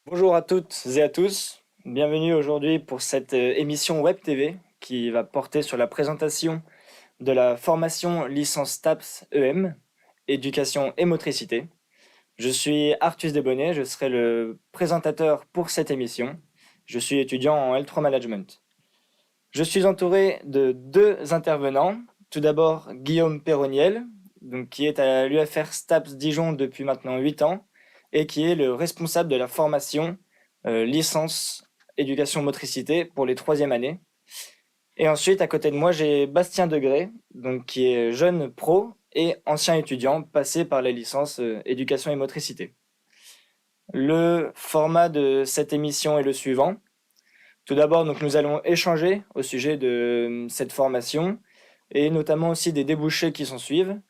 Bonjour à toutes et à tous, bienvenue aujourd'hui pour cette émission Web TV qui va porter sur la présentation de la formation licence TAPS EM, éducation et motricité. Je suis Arthus Desbonnets, je serai le présentateur pour cette émission. Je suis étudiant en L3 Management. Je suis entouré de deux intervenants. Tout d'abord Guillaume Perroniel, qui est à l'UFR STAPS Dijon depuis maintenant 8 ans et qui est le responsable de la formation licence éducation motricité pour les troisième années. Et ensuite, à côté de moi, j'ai Bastien Degré, qui est jeune pro et ancien étudiant passé par les licences éducation et motricité. Le format de cette émission est le suivant. Tout d'abord, nous allons échanger au sujet de cette formation et notamment aussi des débouchés qui s'en suivent.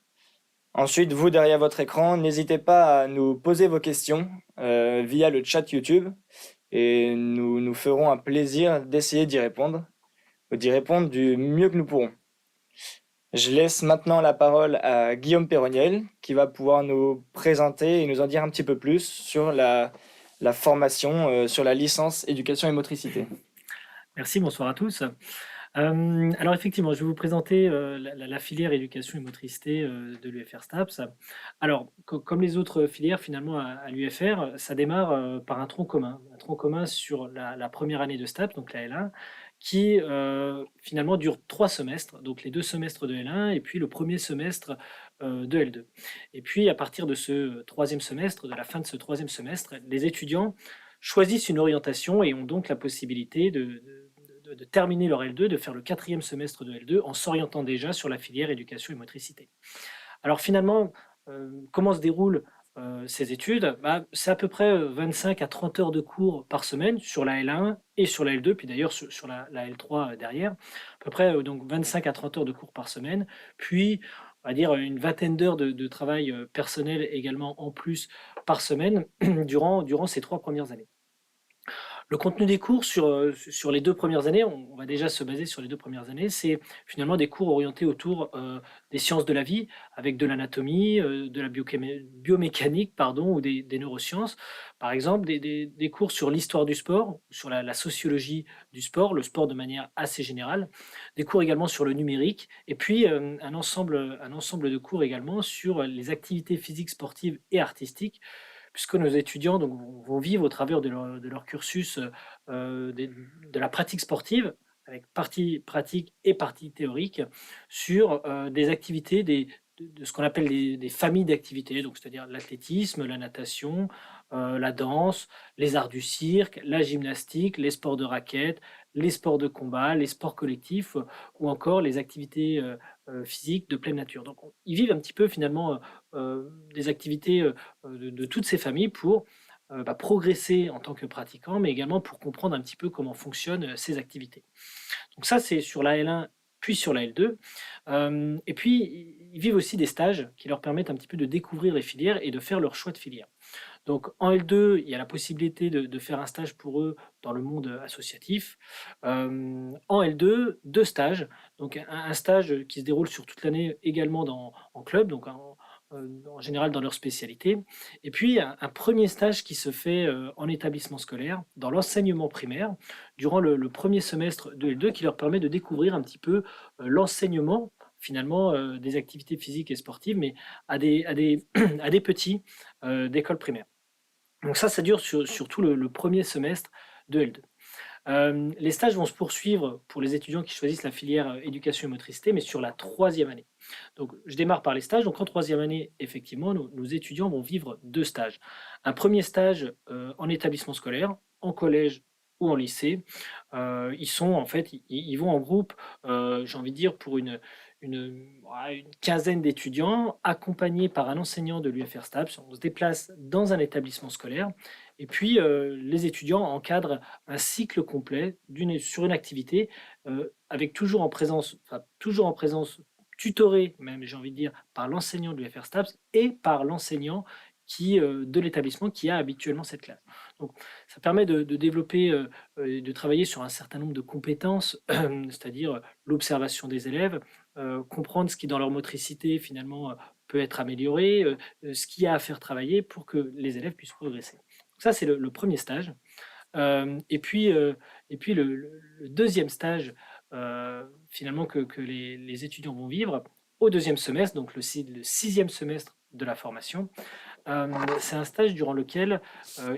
Ensuite, vous derrière votre écran, n'hésitez pas à nous poser vos questions via le chat YouTube et nous nous ferons un plaisir d'essayer d'y répondre, ou d'y répondre du mieux que nous pourrons. Je laisse maintenant la parole à Guillaume Perroniel qui va pouvoir nous présenter et nous en dire un petit peu plus sur la formation, sur la licence éducation et motricité. Merci, bonsoir à tous. Alors effectivement, je vais vous présenter la filière éducation et motricité de l'UFR STAPS. Alors, comme les autres filières finalement à l'UFR, ça démarre par un tronc commun sur la première année de STAPS, donc la L1, qui finalement dure 3 semestres, donc les 2 semestres de L1 et puis le premier semestre de L2. Et puis à partir de ce troisième semestre, de la fin de ce troisième semestre, les étudiants choisissent une orientation et ont donc la possibilité de terminer leur L2, de faire le quatrième semestre de L2 en s'orientant déjà sur la filière éducation et motricité. Alors finalement, comment se déroulent ces études? C'est à peu près 25 à 30 heures de cours par semaine sur la L1 et sur la L2, puis d'ailleurs sur la L3 derrière. À peu près donc 25 à 30 heures de cours par semaine, puis on va dire une vingtaine d'heures de travail personnel également en plus par semaine durant ces 3 premières années. Le contenu des cours sur les 2 premières années, on va déjà se baser sur les 2 premières années, c'est finalement des cours orientés autour des sciences de la vie, avec de l'anatomie, de la biomécanique, pardon, ou des neurosciences. Par exemple, des cours sur l'histoire du sport, sur la sociologie du sport, le sport de manière assez générale, des cours également sur le numérique, et puis un ensemble de cours également sur les activités physiques, sportives et artistiques, puisque nos étudiants donc, vont vivre au travers de leur cursus de la pratique sportive, avec partie pratique et partie théorique, sur des activités, de ce qu'on appelle des familles d'activités, donc c'est-à-dire l'athlétisme, la natation, la danse, les arts du cirque, la gymnastique, les sports de raquettes, les sports de combat, les sports collectifs, ou encore les activités physiques de pleine nature. Donc ils vivent un petit peu finalement des activités de toutes ces familles pour progresser en tant que pratiquant, mais également pour comprendre un petit peu comment fonctionnent ces activités. Donc ça, c'est sur la L1 puis sur la L2. Et puis, ils vivent aussi des stages qui leur permettent un petit peu de découvrir les filières et de faire leur choix de filière. Donc en L2, il y a la possibilité de faire un stage pour eux dans le monde associatif. En L2, 2 stages. Donc un stage qui se déroule sur toute l'année également en club, donc en général dans leur spécialité. Et puis un premier stage qui se fait en établissement scolaire, dans l'enseignement primaire, durant le premier semestre de L2, qui leur permet de découvrir un petit peu l'enseignement finalement des activités physiques et sportives, mais à des petits d'école primaire. Donc ça dure sur tout le premier semestre de L2. Les stages vont se poursuivre pour les étudiants qui choisissent la filière éducation et motricité, mais sur la troisième année. Donc je démarre par les stages. Donc en troisième année, effectivement, nos étudiants vont vivre 2 stages. Un premier stage en établissement scolaire, en collège ou en lycée. Ils sont en fait, ils vont en groupe, j'ai envie de dire, pour une quinzaine d'étudiants, accompagnés par un enseignant de l'UFR STAPS. On se déplace dans un établissement scolaire et puis les étudiants encadrent un cycle complet sur une activité avec toujours en présence tutorée, même j'ai envie de dire, par l'enseignant de l'UFR STAPS et par l'enseignant de l'établissement qui a habituellement cette classe. Donc ça permet de développer, de travailler sur un certain nombre de compétences, c'est-à-dire l'observation des élèves, comprendre ce qui dans leur motricité finalement peut être amélioré, ce qu'il y a à faire travailler pour que les élèves puissent progresser. Ça, c'est le premier stage. Et puis le deuxième stage, finalement, que les étudiants vont vivre au deuxième semestre, donc le sixième semestre de la formation. C'est un stage durant lequel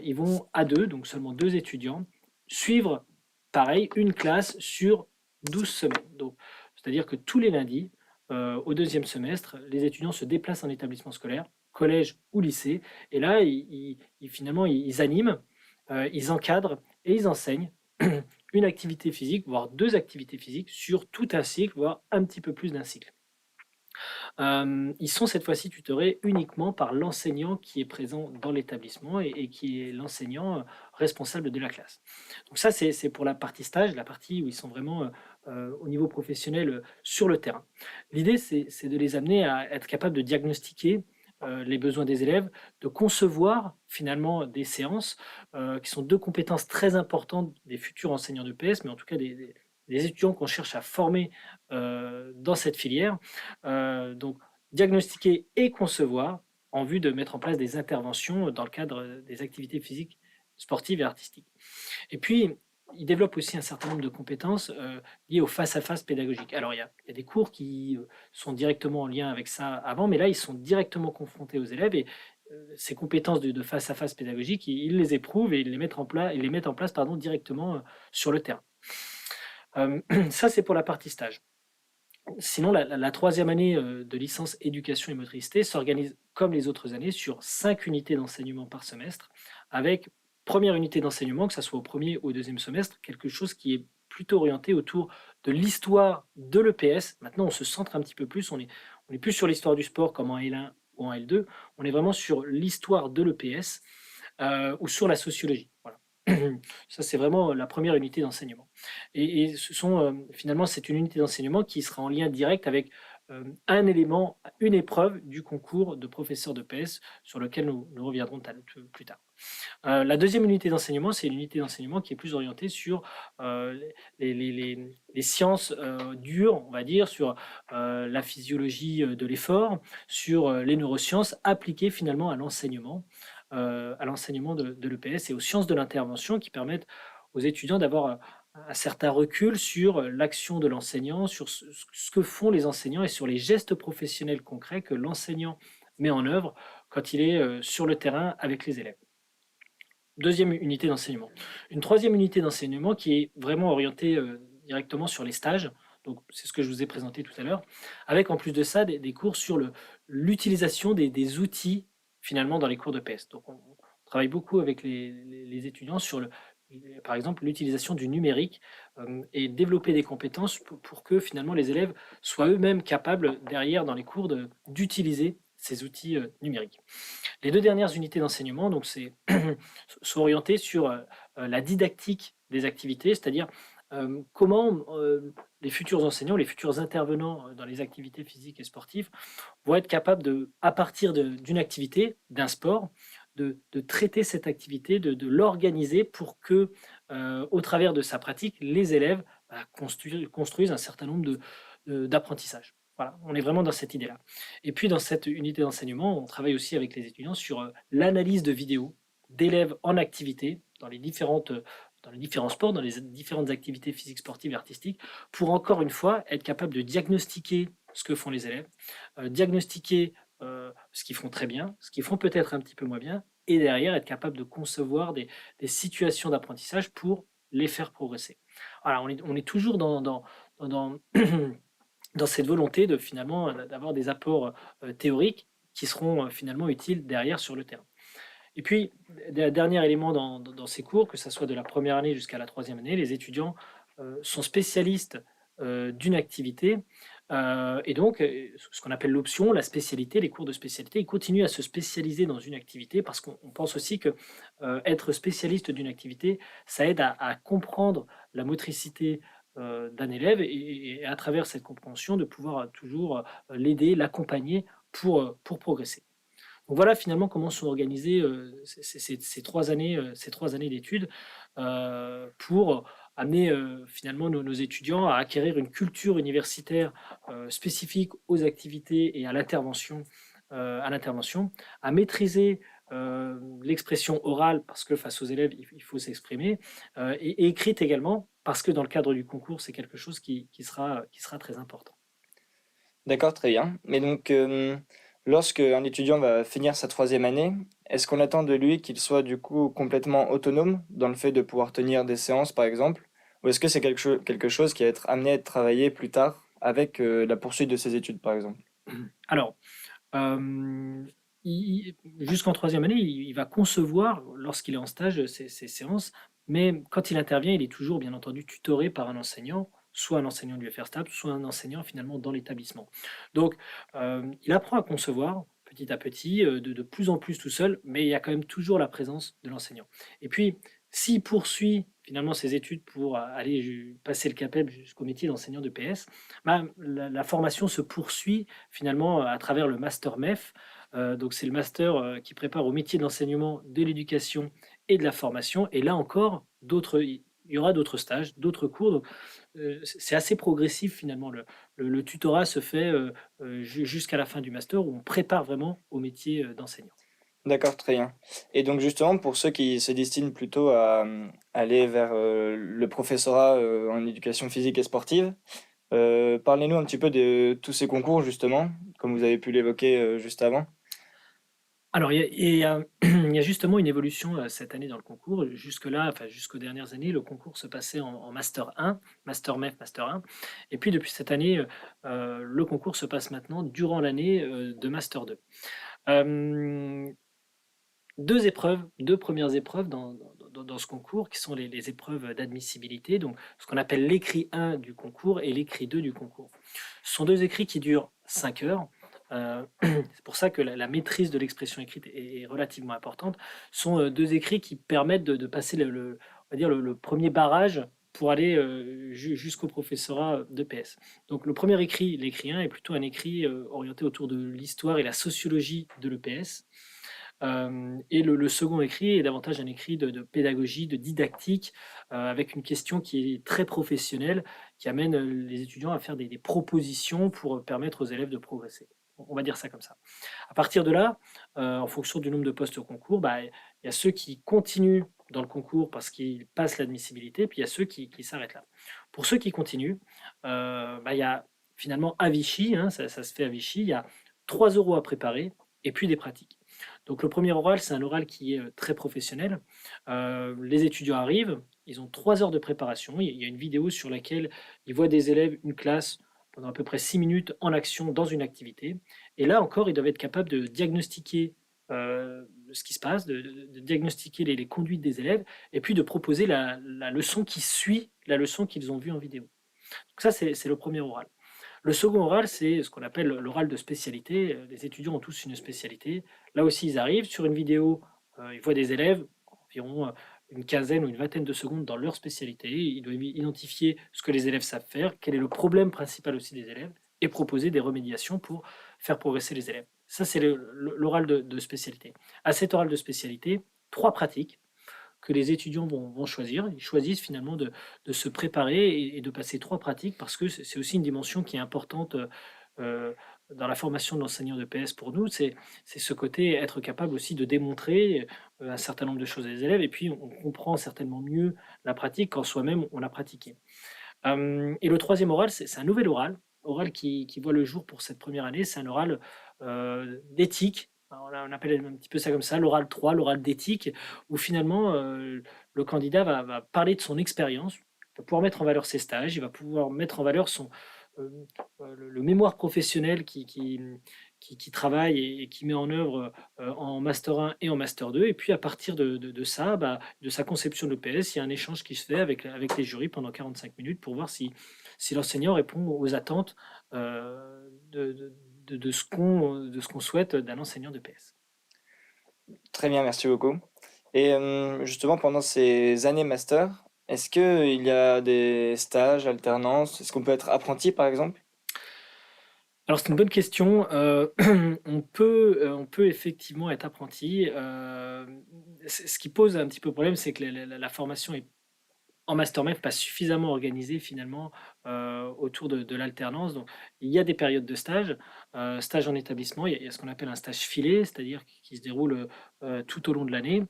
ils vont à deux, donc seulement deux étudiants, suivre, pareil, une classe sur 12 semaines. Donc, c'est-à-dire que tous les lundis, au deuxième semestre, les étudiants se déplacent en établissement scolaire, collège ou lycée, et là, finalement, ils animent, ils encadrent et ils enseignent une activité physique, voire deux activités physiques sur tout un cycle, voire un petit peu plus d'un cycle. Ils sont cette fois-ci tutorés uniquement par l'enseignant qui est présent dans l'établissement et qui est l'enseignant responsable de la classe. Donc ça, c'est pour la partie stage, la partie où ils sont vraiment au niveau professionnel sur le terrain. L'idée, c'est de les amener à être capables de diagnostiquer les besoins des élèves, de concevoir finalement des séances qui sont deux compétences très importantes des futurs enseignants de PS, mais en tout cas des étudiants qu'on cherche à former dans cette filière. Donc, diagnostiquer et concevoir en vue de mettre en place des interventions dans le cadre des activités physiques, sportives et artistiques. Et puis, il développe aussi un certain nombre de compétences liées au face-à-face pédagogique. Alors, il y a des cours qui sont directement en lien avec ça avant, mais là, ils sont directement confrontés aux élèves et ces compétences de face-à-face pédagogique, ils les éprouvent et ils les mettent en place directement sur le terrain. Ça, c'est pour la partie stage. Sinon, la troisième année de licence éducation et motricité s'organise comme les autres années sur 5 unités d'enseignement par semestre, avec première unité d'enseignement, que ce soit au premier ou au deuxième semestre, quelque chose qui est plutôt orienté autour de l'histoire de l'EPS. Maintenant, on se centre un petit peu plus, on est plus sur l'histoire du sport comme en L1 ou en L2, on est vraiment sur l'histoire de l'EPS ou sur la sociologie. Voilà. Ça, c'est vraiment la première unité d'enseignement. Et finalement, c'est une unité d'enseignement qui sera en lien direct avec un élément, une épreuve du concours de professeur de PS sur lequel nous reviendrons plus tard. La deuxième unité d'enseignement, c'est une unité d'enseignement qui est plus orientée sur les sciences dures, on va dire, sur la physiologie de l'effort, sur les neurosciences appliquées finalement à l'enseignement de l'EPS et aux sciences de l'intervention qui permettent aux étudiants d'avoir un certain recul sur l'action de l'enseignant, sur ce que font les enseignants et sur les gestes professionnels concrets que l'enseignant met en œuvre quand il est sur le terrain avec les élèves. Deuxième unité d'enseignement. Une troisième unité d'enseignement qui est vraiment orientée directement sur les stages. Donc, c'est ce que je vous ai présenté tout à l'heure, avec en plus de ça des cours sur l'utilisation des outils finalement dans les cours de PS. Donc, on travaille beaucoup avec les étudiants sur par exemple l'utilisation du numérique et développer des compétences pour que finalement les élèves soient eux-mêmes capables derrière dans les cours d'utiliser ces outils numériques. Les deux dernières unités d'enseignement donc sont orientées sur la didactique des activités, c'est-à-dire comment les futurs enseignants, les futurs intervenants dans les activités physiques et sportives vont être capables à partir d'une activité, d'un sport, de traiter cette activité, de l'organiser pour que, au travers de sa pratique, les élèves construisent un certain nombre d'apprentissages. Voilà, on est vraiment dans cette idée-là. Et puis dans cette unité d'enseignement, on travaille aussi avec les étudiants sur l'analyse de vidéos d'élèves en activité dans les différents sports, dans les différentes activités physiques, sportives et artistiques, pour encore une fois être capable de diagnostiquer ce que font les élèves, diagnostiquer ce qu'ils font très bien, ce qu'ils font peut-être un petit peu moins bien, et derrière être capable de concevoir des situations d'apprentissage pour les faire progresser. Voilà, on est toujours dans dans cette volonté de finalement d'avoir des apports théoriques qui seront finalement utiles derrière sur le terrain. Et puis, dernier élément dans ces cours, que ce soit de la première année jusqu'à la troisième année, les étudiants sont spécialistes d'une activité et donc ce qu'on appelle l'option, la spécialité, les cours de spécialité, ils continuent à se spécialiser dans une activité parce qu'on pense aussi que être spécialiste d'une activité, ça aide à comprendre la motricité d'un élève et à travers cette compréhension de pouvoir toujours l'aider, l'accompagner pour progresser. Donc voilà finalement comment sont organisées ces 3 années d'études pour amener finalement nos étudiants à acquérir une culture universitaire spécifique aux activités et à l'intervention, à maîtriser l'expression orale, parce que face aux élèves, il faut s'exprimer, et écrite également, parce que dans le cadre du concours, c'est quelque chose qui sera très important. D'accord, très bien. Mais donc, lorsque un étudiant va finir sa troisième année, est-ce qu'on attend de lui qu'il soit du coup complètement autonome dans le fait de pouvoir tenir des séances, par exemple? Ou est-ce que c'est quelque chose qui va être amené à être travaillé plus tard avec la poursuite de ses études, par exemple? Alors, Hem, jusqu'en troisième année, il va concevoir, lorsqu'il est en stage, ces séances, mais quand il intervient, il est toujours, bien entendu, tutoré par un enseignant, soit un enseignant du FR Stable, soit un enseignant, finalement, dans l'établissement. Donc, il apprend à concevoir, petit à petit, de plus en plus tout seul, mais il y a quand même toujours la présence de l'enseignant. Et puis, s'il poursuit, finalement, ses études pour aller passer le CAPEB jusqu'au métier d'enseignant de PS, bah, la formation se poursuit finalement à travers le master MEF. Donc c'est le master qui prépare au métier de l'enseignement, de l'éducation et de la formation. Et là encore, il y aura d'autres stages, d'autres cours. Donc, c'est assez progressif finalement. Le tutorat se fait jusqu'à la fin du master où on prépare vraiment au métier d'enseignant. D'accord, très bien. Et donc justement, pour ceux qui se destinent plutôt à aller vers le professorat en éducation physique et sportive, parlez-nous un petit peu de tous ces concours justement, comme vous avez pu l'évoquer juste avant. Alors, il y a il y a justement une évolution, cette année dans le concours. Jusque-là, enfin jusqu'aux dernières années, le concours se passait en master 1, master MEF, master 1, et puis depuis cette année, le concours se passe maintenant durant l'année, de master 2. Hem, 2 épreuves, 2 premières épreuves dans ce concours qui sont les épreuves d'admissibilité, donc ce qu'on appelle l'écrit 1 du concours et l'écrit 2 du concours. Ce sont 2 écrits qui durent 5 heures, c'est pour ça que la maîtrise de l'expression écrite est relativement importante. Ce sont, 2 écrits qui permettent de passer on va dire le 1er barrage pour aller, jusqu'au professorat de PS. Donc le premier écrit, l'écrit 1 est plutôt un écrit, orienté autour de l'histoire et la sociologie de l'EPS. Et le second écrit est davantage un écrit de pédagogie, de didactique, avec une question qui est très professionnelle, qui amène, les étudiants à faire des propositions pour, permettre aux élèves de progresser. On va dire ça comme ça. À partir de là, en fonction du nombre de postes au concours, bah, il y a ceux qui continuent dans le concours parce qu'ils passent l'admissibilité, puis il y a ceux qui s'arrêtent là. Pour ceux qui continuent, bah, il y a finalement à Vichy, hein, ça se fait à Vichy, il y a 3 oraux à préparer et puis des pratiques. Donc le premier oral, c'est un oral qui est très professionnel. Les étudiants arrivent, ils ont 3 heures de préparation. Il y a une vidéo sur laquelle ils voient des élèves, une classe, pendant à peu près 6 minutes en action dans une activité. Et là encore, ils doivent être capables de diagnostiquer ce qui se passe, de diagnostiquer les conduites des élèves, et puis de proposer la leçon qui suit la leçon qu'ils ont vue en vidéo. Donc ça, c'est le premier oral. Le second oral, c'est ce qu'on appelle l'oral de spécialité. Les étudiants ont tous une spécialité. Là aussi, ils arrivent sur une vidéo, ils voient des élèves, environ une quinzaine ou une vingtaine de secondes dans leur spécialité. Ils doivent identifier ce que les élèves savent faire, quel est le problème principal aussi des élèves, et proposer des remédiations pour faire progresser les élèves. Ça, c'est l'oral de spécialité. À cet oral de spécialité, 3 pratiques que les étudiants vont choisir. Ils choisissent finalement de se préparer et de passer 3 pratiques parce que c'est aussi une dimension qui est importante, dans la formation de l'enseignant de PS pour nous. C'est ce côté être capable aussi de démontrer, un certain nombre de choses aux élèves et puis on comprend certainement mieux la pratique quand soi-même on l'a pratiqué. Et le troisième oral, c'est un nouvel oral qui voit le jour pour cette première année. C'est un oral, d'éthique. Alors on appelle un petit peu ça comme ça, l'oral 3, l'oral d'éthique, où finalement, le candidat va parler de son expérience, il va pouvoir mettre en valeur ses stages, il va pouvoir mettre en valeur hem, le mémoire professionnel qui travaille et qui met en œuvre, en master 1 et en master 2 et puis à partir de ça, bah, de sa conception de l'EPS, il y a un échange qui se fait avec les jurys pendant 45 minutes pour voir si l'enseignant répond aux attentes, de ce qu'on souhaite d'un enseignant d'EPS. Très bien, merci beaucoup. Et justement, pendant ces années master, est-ce qu'il y a des stages, alternances? Est-ce qu'on peut être apprenti, par exemple? Alors c'est une bonne question, on peut effectivement être apprenti, ce qui pose un petit peu problème, c'est que la formation est en master MEF, pas suffisamment organisé finalement, autour de l'alternance. Donc il y a des périodes de stage, stage en établissement, il y a ce qu'on appelle un stage filé, c'est-à-dire qui se déroule, tout au long de l'année.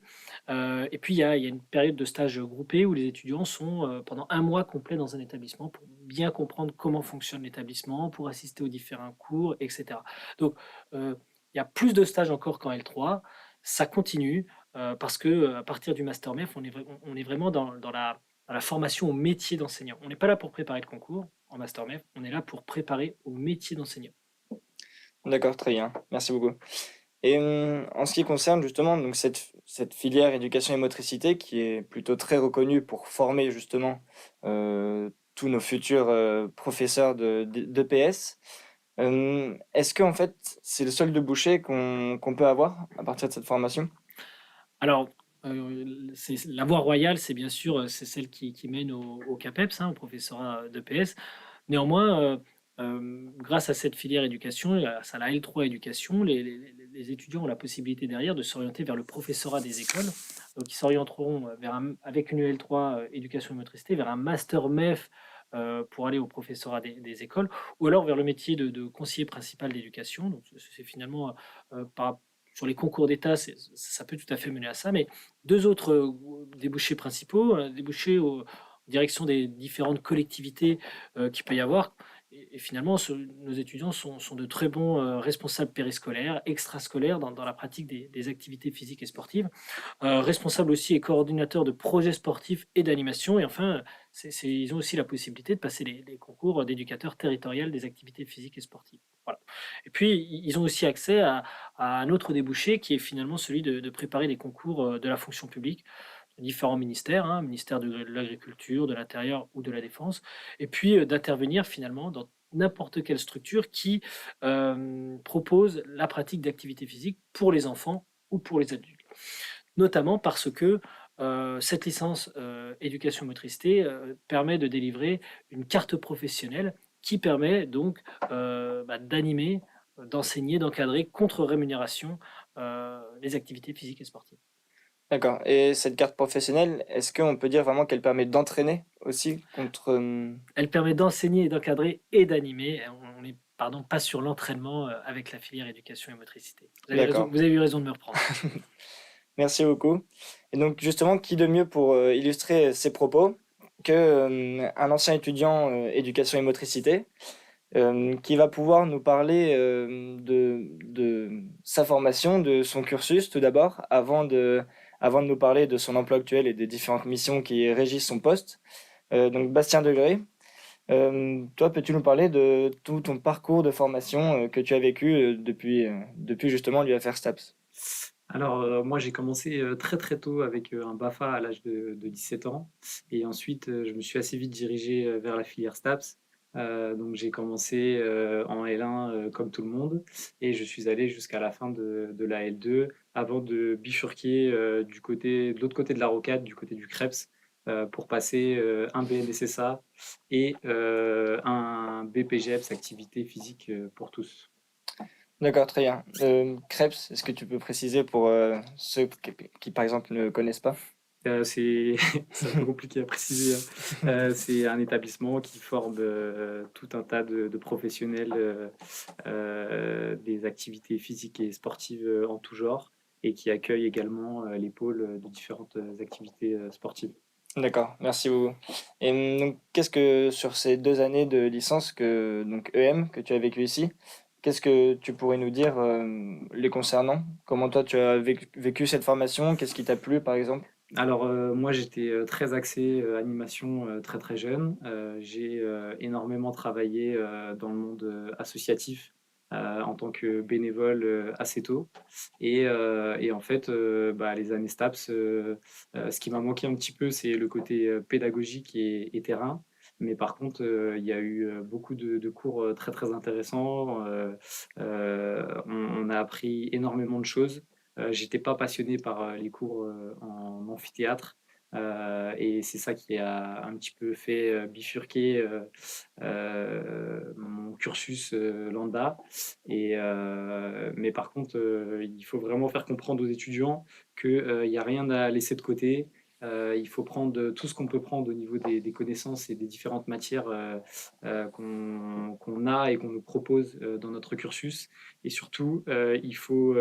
Et puis il y a une période de stage groupé où les étudiants sont, pendant un mois complet dans un établissement pour bien comprendre comment fonctionne l'établissement, pour assister aux différents cours et cetera. Donc, il y a plus de stages encore qu'en L3, ça continue, parce que, à partir du master MEF, on est vraiment dans la formation au métier d'enseignant. On n'est pas là pour préparer le concours en master MEF, on est là pour préparer au métier d'enseignant. D'accord, très bien, merci beaucoup. Et en ce qui concerne justement donc cette filière éducation et motricité qui est plutôt très reconnue pour former justement, tous nos futurs, professeurs d'EPS, est-ce qu'en fait, c'est le seul débouché qu'on peut avoir à partir de cette formation? Alors, c'est la voie royale, c'est bien sûr, c'est celle qui mène au CAPEPS, hein, au professorat d'EPS. Néanmoins, grâce à cette filière éducation, grâce à la L3 éducation, les étudiants ont la possibilité derrière de s'orienter vers le professorat des écoles. Donc ils s'orienteront, avec une L3, éducation et motricité, vers un master MEF, pour aller au professorat des écoles, ou alors vers le métier de conseiller principal d'éducation. Donc c'est finalement, par sur les concours d'État, ça peut tout à fait mener à ça, mais 2 autres, débouchés principaux, débouchés en direction des différentes collectivités, qu'il peut y avoir. Et finalement, nos étudiants sont de très bons, responsables périscolaires, extrascolaires dans la pratique des activités physiques et sportives, responsables aussi et coordinateurs de projets sportifs et d'animation. Et enfin, ils ont aussi la possibilité de passer les concours d'éducateur territorial des activités physiques et sportives. Voilà. Et puis, ils ont aussi accès à un autre débouché qui est finalement celui de préparer des concours, de la fonction publique, de différents ministères, hein, ministère de l'agriculture, de l'intérieur ou de la défense, et puis d'intervenir finalement dans n'importe quelle structure qui propose la pratique d'activité physique pour les enfants ou pour les adultes. Notamment parce que cette licence éducation motricité permet de délivrer une carte professionnelle qui permet donc d'animer, d'enseigner, d'encadrer contre rémunération les activités physiques et sportives. D'accord, et cette carte professionnelle, est-ce qu'on peut dire vraiment qu'elle permet d'entraîner aussi contre, Elle permet d'enseigner et d'encadrer et d'animer. On n'est pardon, pas sur l'entraînement avec la filière éducation et motricité. d'accord. Vous avez eu raison de me reprendre. Merci beaucoup. Et donc justement, qui de mieux pour illustrer ces propos que un ancien étudiant éducation et motricité qui va pouvoir nous parler de sa formation, de son cursus tout d'abord, avant de nous parler de son emploi actuel et des différentes missions qui régissent son poste. Donc Bastien Degré, toi, peux-tu nous parler de tout ton parcours de formation que tu as vécu depuis justement l'UFR STAPS? Alors, moi, j'ai commencé, très, très tôt avec, un BAFA à l'âge de 17 ans et ensuite, je me suis assez vite dirigé, vers la filière STAPS. Donc j'ai commencé, en L1, comme tout le monde et je suis allé jusqu'à la fin de la L2 avant de bifurquer, de l'autre côté de la rocade, du côté du CREPS, pour passer, un BNSSA et un BPGEPS, activité physique, pour tous. D'accord, très bien. Krebs, est-ce que tu peux préciser pour ceux qui, par exemple, ne connaissent pas? C'est c'est un peu compliqué à préciser, hein. C'est un établissement qui forme, tout un tas de professionnels, des activités physiques et sportives, en tout genre et qui accueille également, les pôles, de différentes, activités, sportives. D'accord, merci beaucoup. Et donc, qu'est-ce que sur ces 2 années de licence donc EM que tu as vécu ici, qu'est-ce que tu pourrais nous dire les concernant? Comment toi tu as vécu cette formation? Qu'est-ce qui t'a plu par exemple? Alors, moi j'étais, très axé, animation, très, très jeune. J'ai, énormément travaillé, dans le monde, associatif, en tant que bénévole, assez tôt et en fait, les années STAPS, ce qui m'a manqué un petit peu, c'est le côté, pédagogique et terrain. Mais par contre, il y a eu, beaucoup de cours, très, très intéressants. On a appris énormément de choses. J'étais pas passionné par, les cours, en amphithéâtre, et c'est ça qui a un petit peu fait, bifurquer, mon cursus, lambda mais par contre, il faut vraiment faire comprendre aux étudiants que, il y a rien à laisser de côté Il faut prendre tout ce qu'on peut prendre au niveau des connaissances et des différentes matières qu'on a et qu'on nous propose dans notre cursus. Et surtout, il faut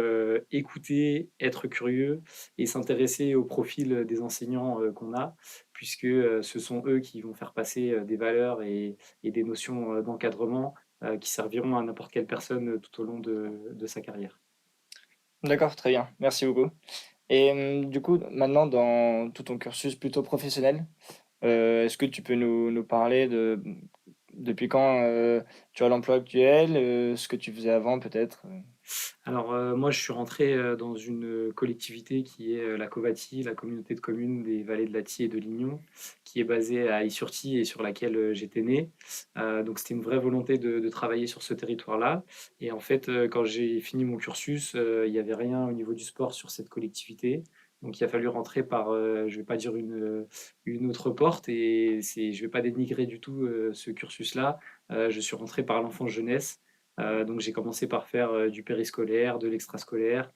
écouter, être curieux et s'intéresser au profil des enseignants qu'on a, puisque ce sont eux qui vont faire passer des valeurs et des notions d'encadrement qui serviront à n'importe quelle personne tout au long de sa carrière. D'accord, très bien. Merci beaucoup. Et du coup, maintenant, dans tout ton cursus plutôt professionnel, est-ce que tu peux nous parler de depuis quand tu as l'emploi actuel, ce que tu faisais avant peut-être? Alors, moi, je suis rentré, dans une collectivité qui est, la Covati, la communauté de communes des vallées de l'Athie et de Lignon, qui est basée à Issurty et sur laquelle, j'étais né. Donc c'était une vraie volonté de travailler sur ce territoire-là et en fait, quand j'ai fini mon cursus, il y avait rien au niveau du sport sur cette collectivité. Donc il a fallu rentrer par, je vais pas dire une autre porte et je vais pas dénigrer du tout, ce cursus-là. Je suis rentré par l'enfance jeunesse. Donc j'ai commencé par faire du périscolaire, de l'extrascolaire.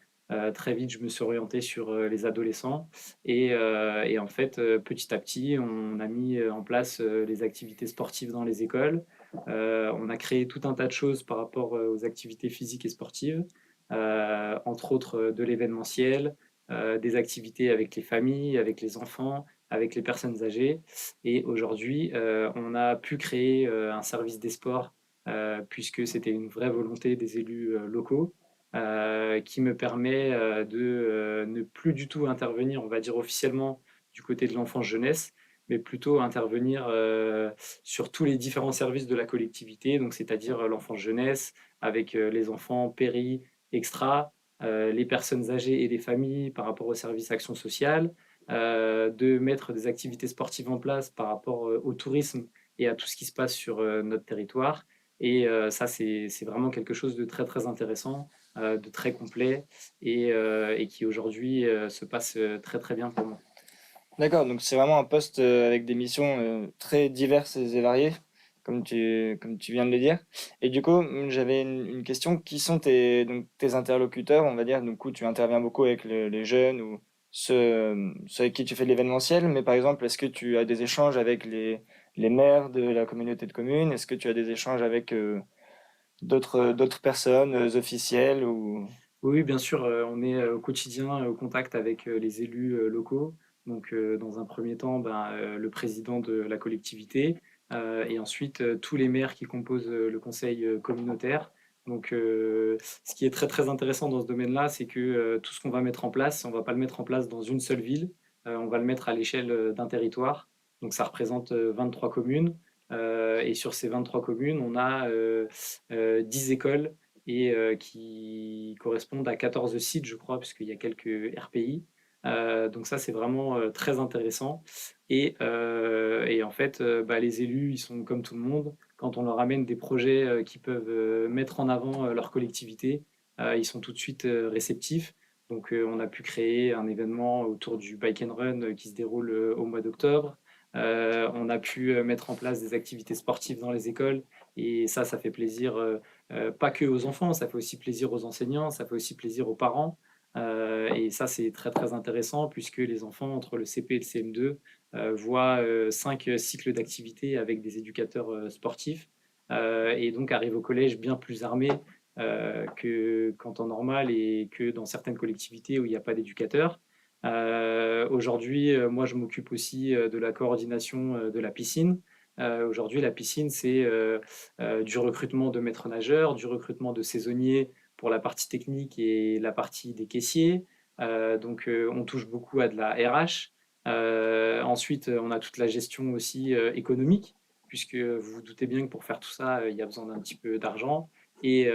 Très vite, je me suis orienté sur les adolescents. Et en fait, petit à petit, on a mis en place les activités sportives dans les écoles. On a créé tout un tas de choses par rapport aux activités physiques et sportives, entre autres de l'événementiel, des activités avec les familles, avec les enfants, avec les personnes âgées. Et aujourd'hui, on a pu créer un service des sports puisque c'était une vraie volonté des élus locaux, qui me permet de ne plus du tout intervenir, on va dire officiellement, du côté de l'enfance jeunesse, mais plutôt intervenir sur tous les différents services de la collectivité, donc c'est-à-dire l'enfance jeunesse, avec les enfants péri, extra, les personnes âgées et les familles par rapport au service action sociale, de mettre des activités sportives en place par rapport au tourisme et à tout ce qui se passe sur notre territoire. Et ça, c'est vraiment quelque chose de très, très intéressant, de très complet et qui aujourd'hui se passe très, très bien pour moi. D'accord, donc c'est vraiment un poste avec des missions très diverses et variées, comme tu viens de le dire. Et du coup, j'avais une question. Qui sont donc, tes interlocuteurs, on va dire? Du coup, tu interviens beaucoup avec les jeunes ou ceux avec qui tu fais de l'événementiel, mais par exemple, est-ce que tu as des échanges avec les maires de la communauté de communes? Est-ce que tu as des échanges avec d'autres personnes officielles ou... Oui, oui, bien sûr, on est au quotidien au contact avec les élus locaux. Donc, dans un premier temps, ben, le président de la collectivité et ensuite tous les maires qui composent le conseil communautaire. Donc, ce qui est très très intéressant dans ce domaine-là, c'est que tout ce qu'on va mettre en place, on va pas le mettre en place dans une seule ville, on va le mettre à l'échelle d'un territoire. Donc, ça représente 23 communes. Et sur ces 23 communes, on a 10 écoles et qui correspondent à 14 sites, je crois, puisqu'il y a quelques RPI. Donc ça, c'est vraiment très intéressant. Et en fait, bah, les élus, ils sont comme tout le monde. Quand on leur amène des projets qui peuvent mettre en avant leur collectivité, ils sont tout de suite réceptifs. Donc on a pu créer un événement autour du Bike and Run qui se déroule au mois d'octobre. On a pu mettre en place des activités sportives dans les écoles et ça fait plaisir pas que aux enfants, ça fait aussi plaisir aux enseignants, ça fait aussi plaisir aux parents. Et ça, c'est très très intéressant puisque les enfants entre le CP et le CM2 voient 5 cycles d'activité avec des éducateurs sportifs et donc arrivent au collège bien plus armés qu'en temps normal et que dans certaines collectivités où il n'y a pas d'éducateurs. Aujourd'hui, moi, je m'occupe aussi de la coordination de la piscine. Aujourd'hui, la piscine, c'est du recrutement de maîtres nageurs, du recrutement de saisonniers pour la partie technique et la partie des caissiers. Donc, on touche beaucoup à de la RH. Ensuite, on a toute la gestion aussi économique, puisque vous vous doutez bien que pour faire tout ça, il y a besoin d'un petit peu d'argent. Et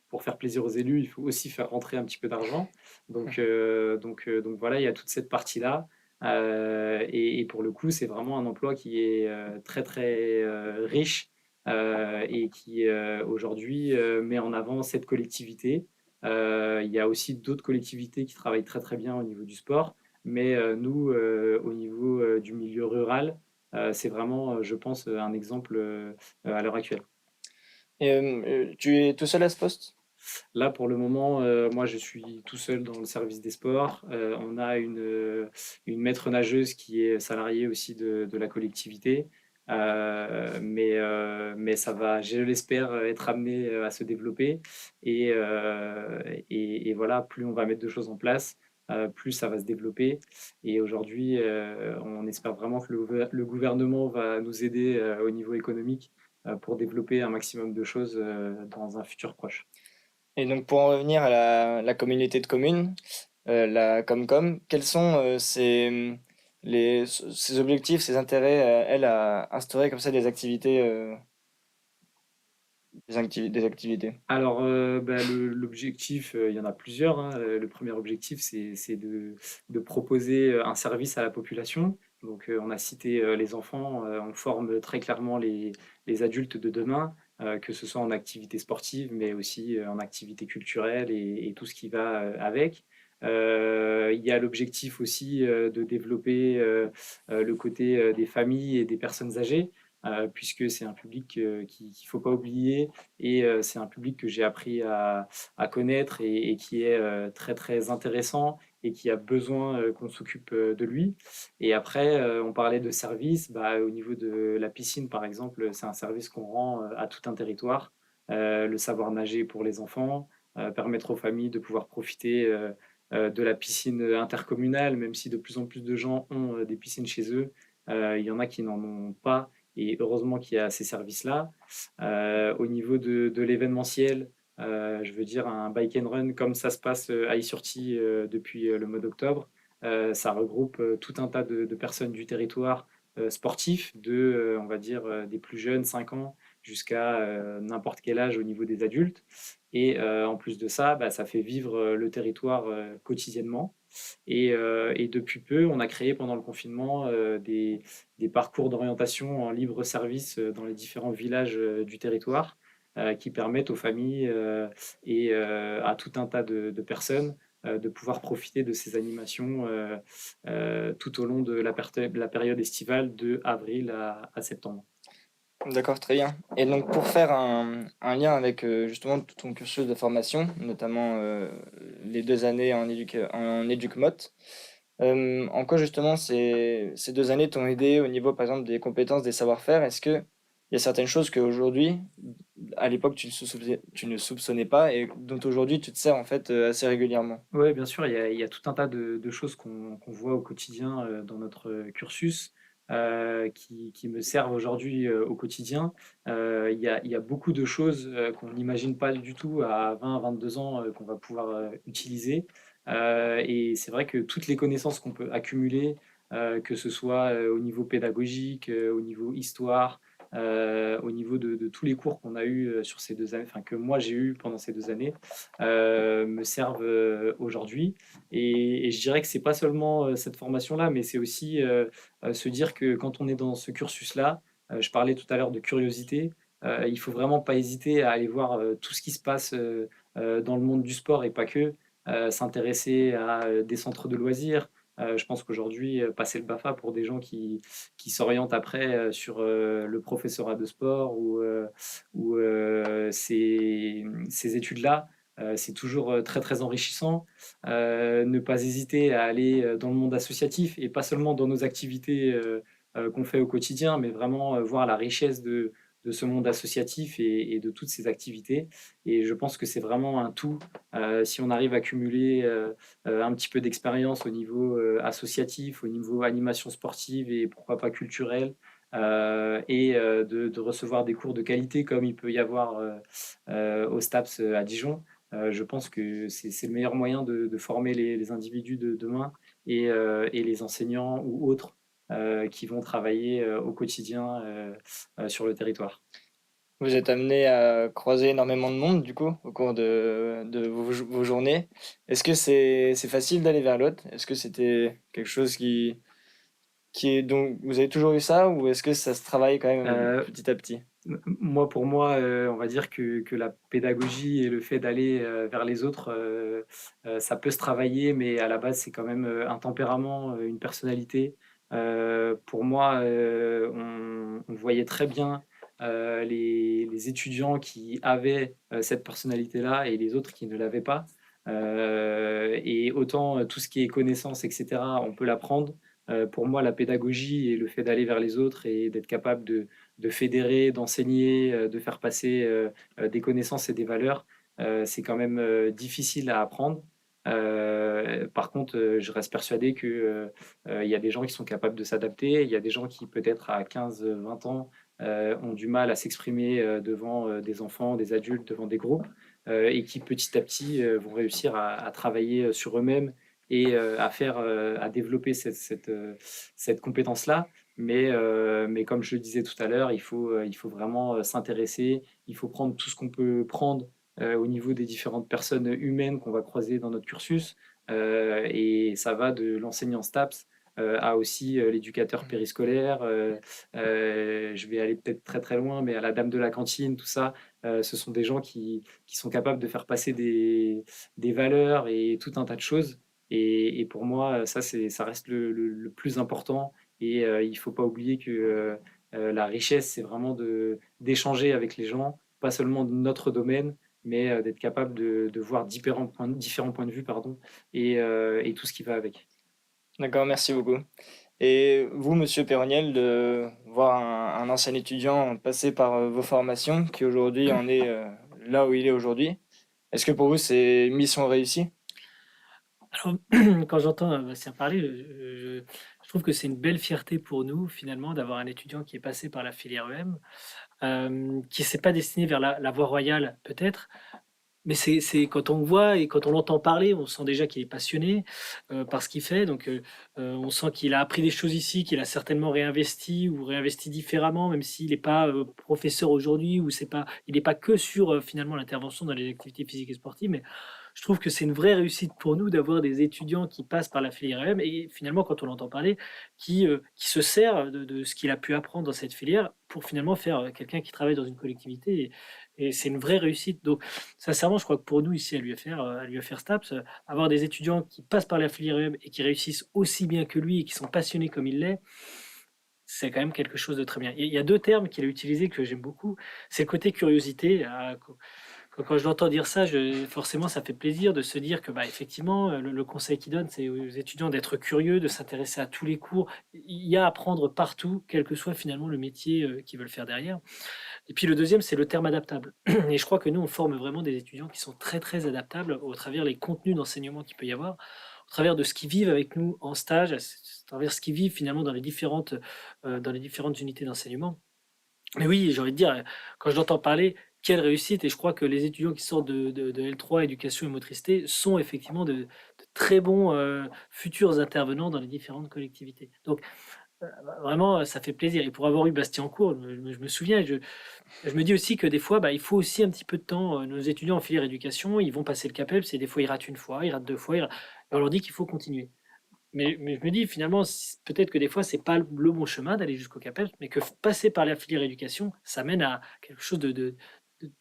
pour faire plaisir aux élus, il faut aussi faire rentrer un petit peu d'argent. Donc voilà, il y a toute cette partie-là. Et pour le coup, c'est vraiment un emploi qui est très très riche et qui aujourd'hui met en avant cette collectivité. Il y a aussi d'autres collectivités qui travaillent très très bien au niveau du sport, mais nous, au niveau du milieu rural, c'est vraiment, je pense, un exemple à l'heure actuelle. Et tu es tout seul à ce poste? Là, pour le moment, moi, je suis tout seul dans le service des sports. On a une maître nageuse qui est salariée aussi de la collectivité. Mais ça va, je l'espère, être amené à se développer. Et voilà, plus on va mettre de choses en place, plus ça va se développer. Et aujourd'hui, on espère vraiment que le gouvernement va nous aider au niveau économique pour développer un maximum de choses dans un futur proche. Et donc pour en revenir à la communauté de communes, la Comcom, quels sont ses objectifs, ses intérêts, elle, à instaurer comme ça des activités, des activités? Alors, bah, l'objectif, il y en a plusieurs, hein. Le premier objectif, c'est de proposer un service à la population. Donc, on a cité les enfants, on forme très clairement les adultes de demain, que ce soit en activité sportive, mais aussi en activité culturelle et tout ce qui va avec. Il y a l'objectif aussi de développer le côté des familles et des personnes âgées, puisque c'est un public qu'il ne faut pas oublier et c'est un public que j'ai appris à connaître et qui est très très intéressant et qui a besoin qu'on s'occupe de lui. Et après, on parlait de services. Bah, au niveau de la piscine, par exemple, c'est un service qu'on rend à tout un territoire. Le savoir nager pour les enfants, permettre aux familles de pouvoir profiter de la piscine intercommunale, même si de plus en plus de gens ont des piscines chez eux. Il y en a qui n'en ont pas. Et heureusement qu'il y a ces services-là. Au niveau de l'événementiel, je veux dire un bike and run comme ça se passe à Issurti depuis le mois d'octobre. Ça regroupe tout un tas de personnes du territoire sportifs, on va dire, des plus jeunes, 5 ans, jusqu'à n'importe quel âge au niveau des adultes. Et en plus de ça, bah, ça fait vivre le territoire quotidiennement. Et depuis peu, on a créé pendant le confinement des parcours d'orientation en libre service dans les différents villages du territoire qui permettent aux familles et à tout un tas de personnes de pouvoir profiter de ces animations tout au long de la période estivale de avril à septembre. D'accord, très bien. Et donc pour faire un lien avec justement tout ton cursus de formation, notamment les 2 années en éduc-mot, en quoi justement ces 2 années t'ont aidé au niveau par exemple des compétences, des savoir-faire? Est-ce que il y a certaines choses qu'aujourd'hui, à l'époque tu ne soupçonnais pas et dont aujourd'hui tu te sers en fait assez régulièrement? Oui, bien sûr, il y a tout un tas de choses qu'on voit au quotidien dans notre cursus qui me servent aujourd'hui au quotidien. Il y a beaucoup de choses qu'on n'imagine pas du tout à 20-22 ans qu'on va pouvoir utiliser. Et c'est vrai que toutes les connaissances qu'on peut accumuler, que ce soit au niveau pédagogique, au niveau histoire, au niveau de tous les cours qu'on a eu sur ces 2 années, enfin que moi j'ai eu pendant ces 2 années, me servent aujourd'hui. Et je dirais que c'est pas seulement cette formation-là, mais c'est aussi se dire que quand on est dans ce cursus-là, je parlais tout à l'heure de curiosité, il faut vraiment pas hésiter à aller voir tout ce qui se passe dans le monde du sport et pas que, s'intéresser à des centres de loisirs. Je pense qu'aujourd'hui, passer le BAFA pour des gens qui s'orientent après sur le professorat de sport ou ces études-là, c'est toujours très très enrichissant. Ne pas hésiter à aller dans le monde associatif et pas seulement dans nos activités qu'on fait au quotidien, mais vraiment voir la richesse de ce monde associatif et de toutes ces activités. Et je pense que c'est vraiment un tout. Si on arrive à cumuler un petit peu d'expérience au niveau associatif, au niveau animation sportive et pourquoi pas culturelle, et de recevoir des cours de qualité comme il peut y avoir au STAPS à Dijon. Je pense que c'est le meilleur moyen de former les individus de demain et les enseignants ou autres qui vont travailler au quotidien sur le territoire. Vous êtes amené à croiser énormément de monde, du coup, au cours de vos journées. Est-ce que c'est facile d'aller vers l'autre? Est-ce que c'était quelque chose qui est donc, vous avez toujours eu ça, ou est-ce que ça se travaille quand même Euh, petit à petit? Moi, pour moi, on va dire que la pédagogie et le fait d'aller vers les autres, ça peut se travailler, mais à la base, c'est quand même un tempérament, une personnalité. Pour moi, on voyait très bien les étudiants qui avaient cette personnalité-là et les autres qui ne l'avaient pas. Et autant tout ce qui est connaissance, etc., on peut l'apprendre. Pour moi, la pédagogie et le fait d'aller vers les autres et d'être capable de fédérer, d'enseigner, de faire passer des connaissances et des valeurs, c'est quand même difficile à apprendre. Par contre, je reste persuadé que il y a des gens qui sont capables de s'adapter. Il y a des gens qui, peut-être à 15-20 ans, ont du mal à s'exprimer devant des enfants, des adultes, devant des groupes, et qui petit à petit vont réussir à travailler sur eux-mêmes et à développer cette compétence-là. Mais comme je le disais tout à l'heure, il faut vraiment s'intéresser, il faut prendre tout ce qu'on peut prendre au niveau des différentes personnes humaines qu'on va croiser dans notre cursus. Et ça va de l'enseignant STAPS à aussi l'éducateur périscolaire. Je vais aller peut-être très très loin, mais à la dame de la cantine, tout ça, ce sont des gens qui sont capables de faire passer des valeurs et tout un tas de choses. Et pour moi, ça reste le plus important. Et il ne faut pas oublier que la richesse, c'est vraiment d'échanger avec les gens, pas seulement de notre domaine, mais d'être capable de voir différents points de vue, pardon, et tout ce qui va avec. D'accord, merci beaucoup. Et vous, Monsieur Péroniel, de voir un ancien étudiant passer par vos formations, qui aujourd'hui en est là où il est aujourd'hui, est-ce que pour vous c'est mission réussie? Alors, quand j'entends Bastien parler, je trouve que c'est une belle fierté pour nous, finalement, d'avoir un étudiant qui est passé par la filière EM, qui s'est pas destiné vers la voie royale, peut-être, mais c'est quand on le voit et quand on l'entend parler, on sent déjà qu'il est passionné par ce qu'il fait. Donc, on sent qu'il a appris des choses ici, qu'il a certainement réinvesti ou réinvesti différemment, même s'il n'est pas professeur aujourd'hui ou il n'est pas que sur finalement l'intervention dans les activités physiques et sportives. Mais je trouve que c'est une vraie réussite pour nous d'avoir des étudiants qui passent par la filière M et finalement, quand on l'entend parler, qui se sert de ce qu'il a pu apprendre dans cette filière pour finalement faire quelqu'un qui travaille dans une collectivité. Et c'est une vraie réussite. Donc, sincèrement, je crois que pour nous, ici à l'UFR STAPS, avoir des étudiants qui passent par la filière EM et qui réussissent aussi bien que lui et qui sont passionnés comme il l'est, c'est quand même quelque chose de très bien. Il y a deux termes qu'il a utilisés que j'aime beaucoup. C'est le côté curiosité. Quand je l'entends dire ça, forcément, ça fait plaisir de se dire que, bah, effectivement, le conseil qu'il donne, c'est aux étudiants d'être curieux, de s'intéresser à tous les cours. Il y a à apprendre partout, quel que soit finalement le métier qu'ils veulent faire derrière. Et puis le deuxième, c'est le terme adaptable. Et je crois que nous, on forme vraiment des étudiants qui sont très, très adaptables au travers les contenus d'enseignement qu'il peut y avoir, au travers de ce qu'ils vivent avec nous en stage, à travers ce qu'ils vivent finalement dans les différentes unités d'enseignement. Mais oui, j'ai envie de dire, quand je l'entends parler, quelle réussite! Et je crois que les étudiants qui sortent de L3 éducation et motricité sont effectivement de très bons futurs intervenants dans les différentes collectivités. Donc, vraiment, ça fait plaisir. Et pour avoir eu Bastien en cours, je me souviens, je me dis aussi que des fois, bah, il faut aussi un petit peu de temps. Nos étudiants en filière éducation, ils vont passer le CAPEPS et des fois, ils ratent une fois, ils ratent deux fois. Et on leur dit qu'il faut continuer. Mais je me dis finalement, peut-être que des fois, c'est pas le bon chemin d'aller jusqu'au CAPES, mais que passer par la filière éducation, ça mène à quelque chose de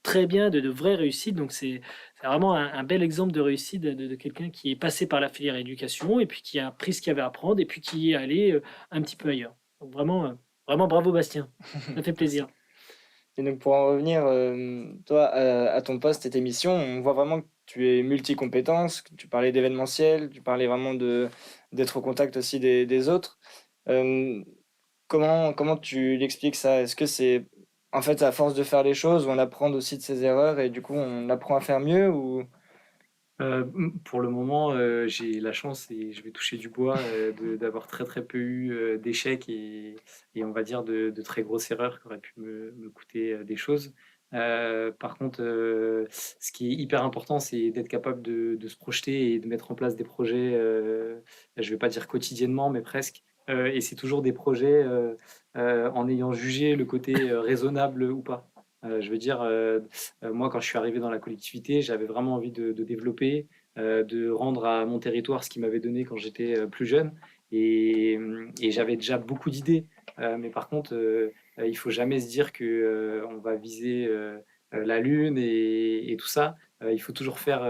très bien, de vraie réussite. Donc c'est vraiment un bel exemple de réussite de quelqu'un qui est passé par la filière éducation et puis qui a appris ce qu'il y avait à apprendre et puis qui est allé un petit peu ailleurs. Donc vraiment bravo Bastien, ça fait plaisir. Et donc pour en revenir, toi, à ton poste et tes missions, on voit vraiment que tu es multi-compétences, que tu parlais d'événementiel, tu parlais vraiment d'être au contact aussi des autres. Euh, comment tu l'expliques ça? Est-ce que c'est en fait à force de faire les choses, on apprend aussi de ses erreurs et du coup on apprend à faire mieux ou... Pour le moment, j'ai la chance et je vais toucher du bois, d'avoir très, très peu eu, d'échecs et on va dire de très grosses erreurs qui auraient pu me coûter, des choses. Par contre, ce qui est hyper important, c'est d'être capable de se projeter et de mettre en place des projets, je vais pas dire quotidiennement, mais presque. Et c'est toujours des projets, en ayant jugé le côté, raisonnable ou pas. Je veux dire, moi, quand je suis arrivé dans la collectivité, j'avais vraiment envie de développer, de rendre à mon territoire ce qu'il m'avait donné quand j'étais plus jeune. Et j'avais déjà beaucoup d'idées. Mais par contre, il faut jamais se dire que on va viser la Lune et tout ça. Il faut toujours faire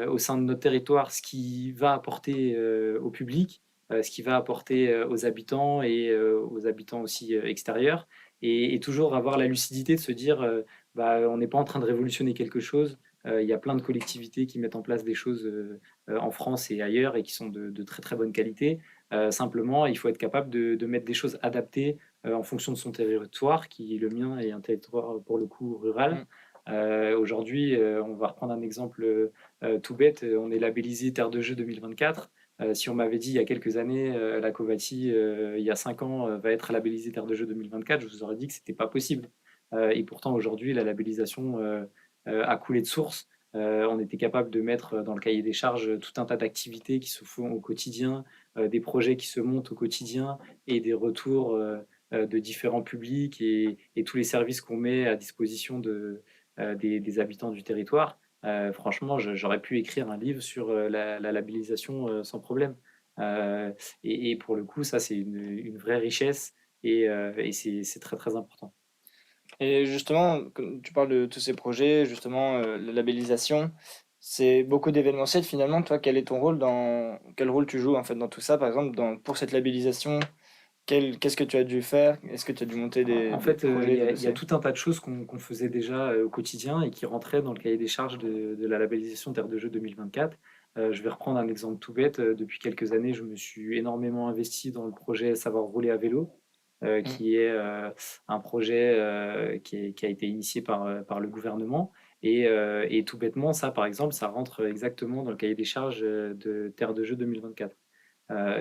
au sein de notre territoire ce qui va apporter au public, ce qui va apporter aux habitants et aux habitants aussi extérieurs. et toujours avoir la lucidité de se dire, bah, on n'est pas en train de révolutionner quelque chose. Il y a plein de collectivités qui mettent en place des choses en France et ailleurs et qui sont de très très bonne qualité. Simplement, il faut être capable de mettre des choses adaptées en fonction de son territoire, qui le mien est un territoire pour le coup rural. Mm. Aujourd'hui, on va reprendre un exemple tout bête, on est labellisé Terre de Jeux 2024. Si on m'avait dit il y a quelques années, la Covati, il y a 5 ans, va être labellisée Terre de Jeux 2024, je vous aurais dit que c'était pas possible. Et pourtant, aujourd'hui, la labellisation a coulé de source. On était capable de mettre dans le cahier des charges tout un tas d'activités qui se font au quotidien, des projets qui se montent au quotidien et des retours de différents publics et tous les services qu'on met à disposition des habitants du territoire. Franchement, j'aurais pu écrire un livre sur la labellisation sans problème. Et pour le coup, ça, c'est une vraie richesse et c'est très, très important. Et justement, comme tu parles de tous ces projets, justement, la labellisation, c'est beaucoup d'événementiel finalement. Toi, quel est ton rôle quel rôle tu joues en fait dans tout ça? Par exemple, pour cette labellisation, qu'est-ce que tu as dû faire? Est-ce que tu as dû monter En des fait, projets, des il y a dossiers? tout un tas de choses qu'on faisait déjà au quotidien et qui rentraient dans le cahier des charges de la labellisation Terre de Jeux 2024. Je vais reprendre un exemple tout bête. Depuis quelques années, je me suis énormément investi dans le projet Savoir rouler à vélo, Mm. qui est un projet qui a été initié par le gouvernement. Et tout bêtement, ça, par exemple, ça rentre exactement dans le cahier des charges de Terre de Jeux 2024.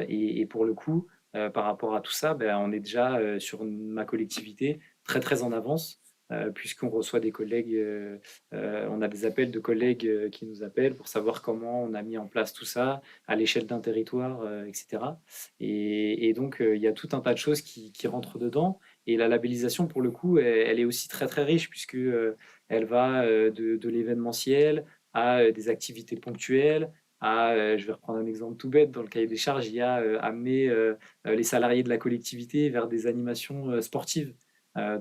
Et pour le coup, par rapport à tout ça, ben, on est déjà sur ma collectivité très très en avance, puisqu'on reçoit des collègues, on a des appels de collègues qui nous appellent pour savoir comment on a mis en place tout ça à l'échelle d'un territoire, etc. Et donc, il y a tout un tas de choses qui rentrent dedans. Et la labellisation, pour le coup, elle est aussi très très riche, puisque elle va de l'événementiel à des activités ponctuelles, je vais reprendre un exemple tout bête, dans le cahier des charges, il y a amener les salariés de la collectivité vers des animations sportives.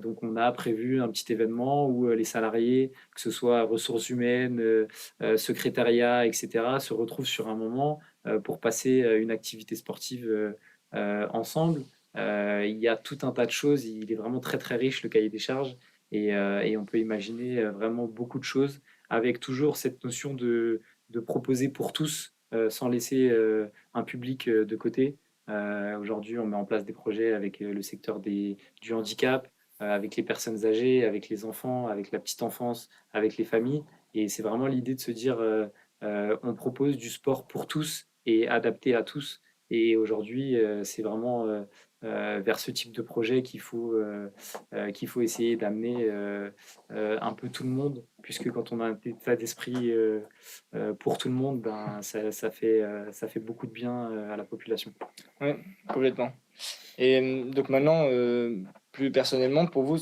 Donc on a prévu un petit événement où les salariés, que ce soit ressources humaines, secrétariat, etc., se retrouvent sur un moment pour passer une activité sportive ensemble. Il y a tout un tas de choses, il est vraiment très très riche le cahier des charges et on peut imaginer vraiment beaucoup de choses avec toujours cette notion de proposer pour tous sans laisser un public de côté. Aujourd'hui, on met en place des projets avec le secteur du handicap, avec les personnes âgées, avec les enfants, avec la petite enfance, avec les familles. Et c'est vraiment l'idée de se dire, on propose du sport pour tous et adapté à tous. Et aujourd'hui, c'est vraiment vers ce type de projet qu'il faut essayer d'amener un peu tout le monde, puisque quand on a un état d'esprit pour tout le monde, ben, ça fait beaucoup de bien à la population. Oui, complètement. Et donc maintenant, plus personnellement, pour vous,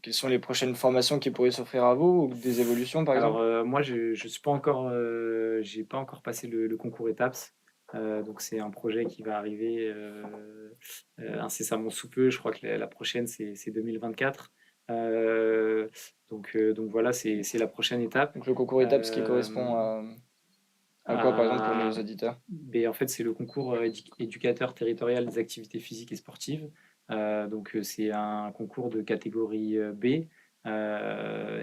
quelles sont les prochaines formations qui pourraient s'offrir à vous ou des évolutions par Alors exemple? moi, je suis pas encore, j'ai pas encore passé le concours ETAPS. Donc c'est un projet qui va arriver incessamment sous peu. Je crois que la prochaine, c'est 2024. Donc voilà, c'est la prochaine étape. Donc le concours étape, ce qui Euh, correspond à quoi par exemple pour nos à- auditeurs? en fait, c'est le concours éducateur territorial des activités physiques et sportives. C'est un concours de catégorie B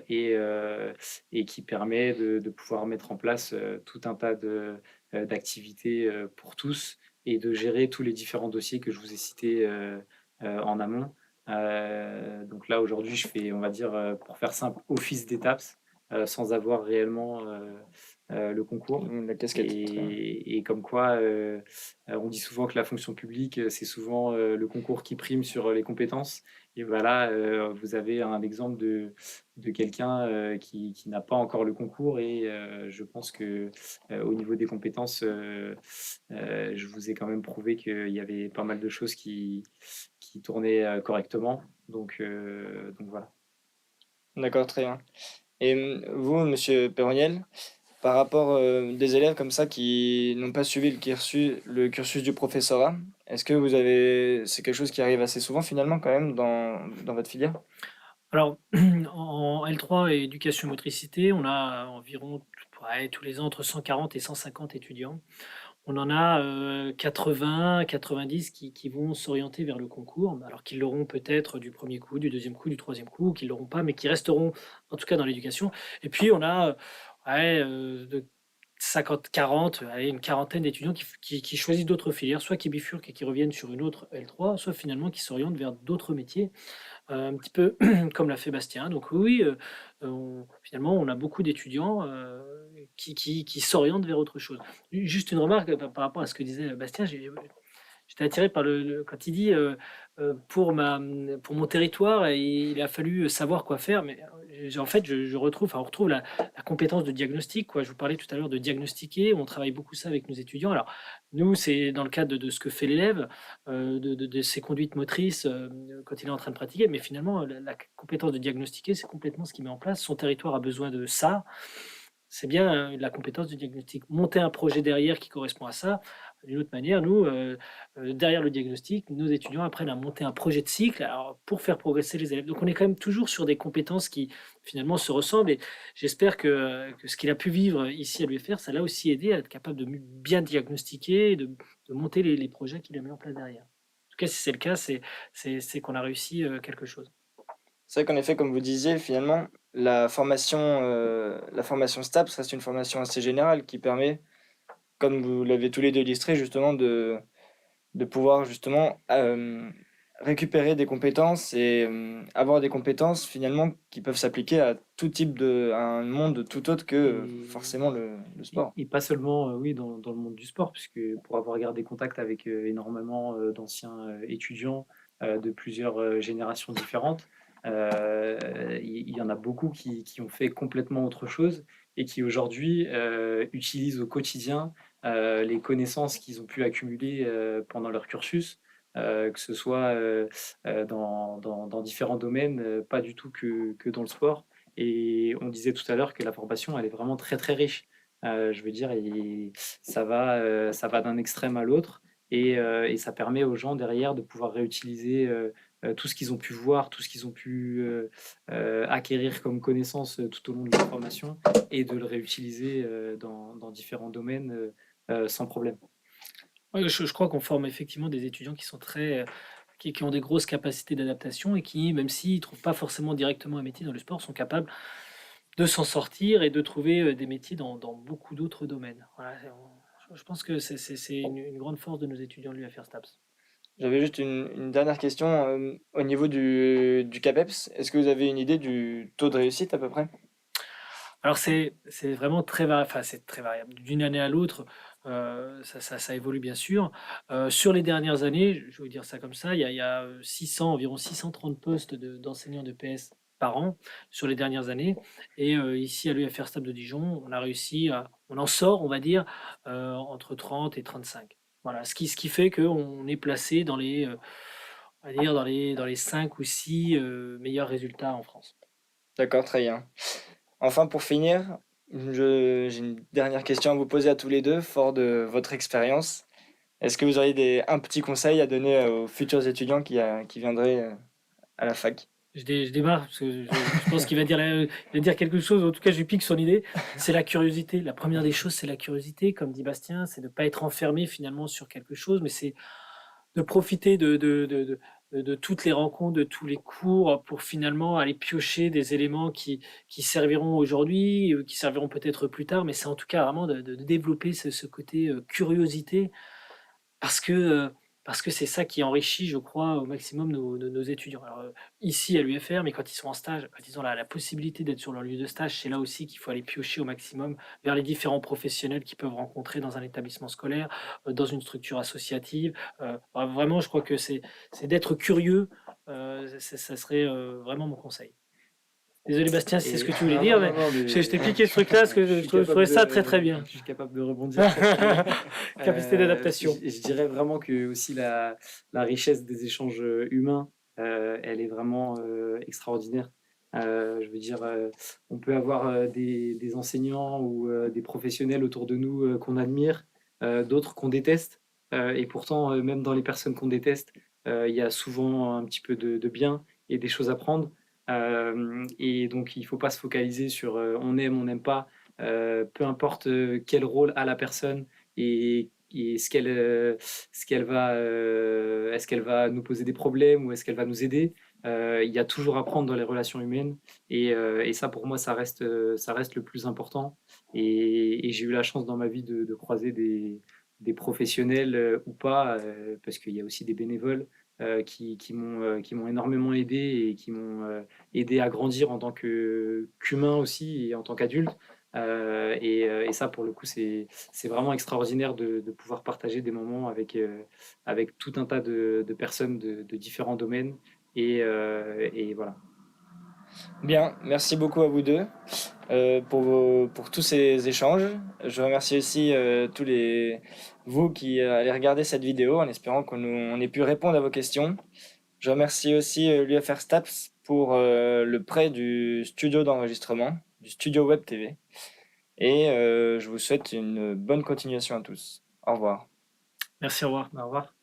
et qui permet de pouvoir mettre en place tout un tas d'activités pour tous et de gérer tous les différents dossiers que je vous ai cités en amont. Donc là, aujourd'hui, je fais, on va dire, pour faire simple, office d'étapes sans avoir réellement le concours. La casquette, très bien. Et comme quoi, on dit souvent que la fonction publique, c'est souvent le concours qui prime sur les compétences. Et voilà, vous avez un exemple de quelqu'un qui n'a pas encore le concours. Et je pense que au niveau des compétences, je vous ai quand même prouvé qu'il y avait pas mal de choses qui tournaient correctement. Donc voilà. D'accord, très bien. Et vous, monsieur Perroniel, par rapport des élèves comme ça qui n'ont pas suivi le cursus du professorat, est-ce que c'est quelque chose qui arrive assez souvent finalement quand même dans votre filière? Alors, en L3 et éducation motricité, on a environ, ouais, tous les ans entre 140 et 150 étudiants. on en a 80, 90 qui vont s'orienter vers le concours, alors qu'ils l'auront peut-être du premier coup, du deuxième coup, du troisième coup, ou qu'ils l'auront pas, mais qui resteront en tout cas dans l'éducation. Et puis on a ouais, de 50, 40, allez, une quarantaine d'étudiants qui choisissent d'autres filières, soit qui bifurquent et qui reviennent sur une autre L3, soit finalement qui s'orientent vers d'autres métiers, un petit peu comme l'a fait Bastien. Donc oui, finalement, on a beaucoup d'étudiants qui s'orientent vers autre chose. Juste une remarque par rapport à ce que disait Bastien, j'étais attiré par quand il dit pour mon territoire, il a fallu savoir quoi faire. Mais en fait, je retrouve, enfin, on retrouve la compétence de diagnostic. Quoi. Je vous parlais tout à l'heure de diagnostiquer. On travaille beaucoup ça avec nos étudiants. Alors, nous, c'est dans le cadre de ce que fait l'élève, de ses conduites motrices quand il est en train de pratiquer. Mais finalement, la compétence de diagnostiquer, c'est complètement ce qu'il met en place. Son territoire a besoin de ça. C'est bien la compétence du diagnostic. Monter un projet derrière qui correspond à ça. D'une autre manière, nous, derrière le diagnostic, nos étudiants apprennent à monter un projet de cycle alors, pour faire progresser les élèves. Donc on est quand même toujours sur des compétences qui finalement se ressemblent et j'espère que ce qu'il a pu vivre ici à l'UFR, ça l'a aussi aidé à être capable de bien diagnostiquer, de monter les projets qu'il a mis en place derrière. En tout cas, si c'est le cas, c'est qu'on a réussi quelque chose. C'est vrai qu'en effet, comme vous disiez, finalement, la formation STAPS reste une formation assez générale qui permet, comme vous l'avez tous les deux illustré, justement de pouvoir justement récupérer des compétences et avoir des compétences finalement qui peuvent s'appliquer à tout type à un monde tout autre que Et, forcément le sport. et pas seulement oui, dans le monde du sport, puisque pour avoir gardé contact avec énormément d'anciens étudiants de plusieurs générations différentes, il y en a beaucoup qui ont fait complètement autre chose et qui aujourd'hui utilisent au quotidien les connaissances qu'ils ont pu accumuler pendant leur cursus, que ce soit dans différents domaines, pas du tout que dans le sport. Et on disait tout à l'heure que la formation, elle est vraiment très très riche. Je veux dire, ça va d'un extrême à l'autre et ça permet aux gens derrière de pouvoir réutiliser tout ce qu'ils ont pu voir, tout ce qu'ils ont pu acquérir comme connaissances tout au long de leur formation et de le réutiliser dans différents domaines sans problème. Ouais, je crois qu'on forme effectivement des étudiants qui sont qui ont des grosses capacités d'adaptation et qui, même s'ils ne trouvent pas forcément directement un métier dans le sport, sont capables de s'en sortir et de trouver des métiers dans beaucoup d'autres domaines. Voilà, je pense que c'est une grande force de nos étudiants de l'UFR STAPS. J'avais juste une dernière question au niveau du CAPEPS. Est-ce que vous avez une idée du taux de réussite à peu près? Alors c'est vraiment très variable, enfin c'est très variable. D'une année à l'autre, ça évolue bien sûr. Sur les dernières années, je vais vous dire ça comme ça, il y a 600, environ 630 postes d'enseignants de PS par an sur les dernières années. Et ici à l'UFR Stable de Dijon, on en sort, on va dire, entre 30 et 35. Voilà, ce qui fait qu'on est placé on va dire dans les 5 ou 6 meilleurs résultats en France. D'accord, très bien. Enfin, pour finir, j'ai une dernière question à vous poser à tous les deux, fort de votre expérience. Est-ce que vous auriez un petit conseil à donner aux futurs étudiants qui viendraient à la fac? Je démarre parce que je pense il va dire quelque chose. En tout cas, je lui pique son idée. C'est la curiosité. La première des choses, c'est la curiosité, comme dit Bastien, c'est de ne pas être enfermé finalement sur quelque chose, mais c'est de profiter de toutes les rencontres, de tous les cours pour finalement aller piocher des éléments qui serviront aujourd'hui, qui serviront peut-être plus tard, mais c'est en tout cas vraiment de développer ce côté curiosité parce que, parce que c'est ça qui enrichit, je crois, au maximum nos étudiants. Alors, ici à l'UFR, mais quand ils sont en stage, quand ils ont la possibilité d'être sur leur lieu de stage, c'est là aussi qu'il faut aller piocher au maximum vers les différents professionnels qu'ils peuvent rencontrer dans un établissement scolaire, dans une structure associative. Vraiment, je crois que c'est d'être curieux, ça serait vraiment mon conseil. Désolé Bastien, si c'est ce que tu voulais Non, dire, non, mais non, non, mais je t'ai piqué ce truc-là parce que je je suis capable trouvais ça très très bien. je suis capable de rebondir très, très bien. Capacité d'adaptation. Je dirais vraiment que aussi la richesse des échanges humains, elle est vraiment extraordinaire. Je veux dire, on peut avoir des enseignants ou des professionnels autour de nous qu'on admire, d'autres qu'on déteste. Et pourtant, même dans les personnes qu'on déteste, il y a souvent un petit peu de bien et des choses à prendre. Et donc, il ne faut pas se focaliser sur on aime, on n'aime pas, peu importe quel rôle a la personne et est-ce qu'elle va nous poser des problèmes ou est-ce qu'elle va nous aider? Il y a toujours à apprendre dans les relations humaines et ça pour moi ça reste le plus important et j'ai eu la chance dans ma vie de croiser des professionnels ou pas, parce qu'il y a aussi des bénévoles qui m'ont énormément aidé et qui m'ont aidé à grandir en tant qu'humain aussi et en tant qu'adulte. Et ça, pour le coup, c'est vraiment extraordinaire de pouvoir partager des moments avec tout un tas de personnes de différents domaines. Et voilà. Bien, merci beaucoup à vous deux pour tous ces échanges. Je remercie aussi vous qui allez regarder cette vidéo en espérant on ait pu répondre à vos questions. Je remercie aussi l'UFR STAPS pour le prêt du studio d'enregistrement, du studio Web TV. Et je vous souhaite une bonne continuation à tous. Au revoir. Merci, au revoir. Au revoir.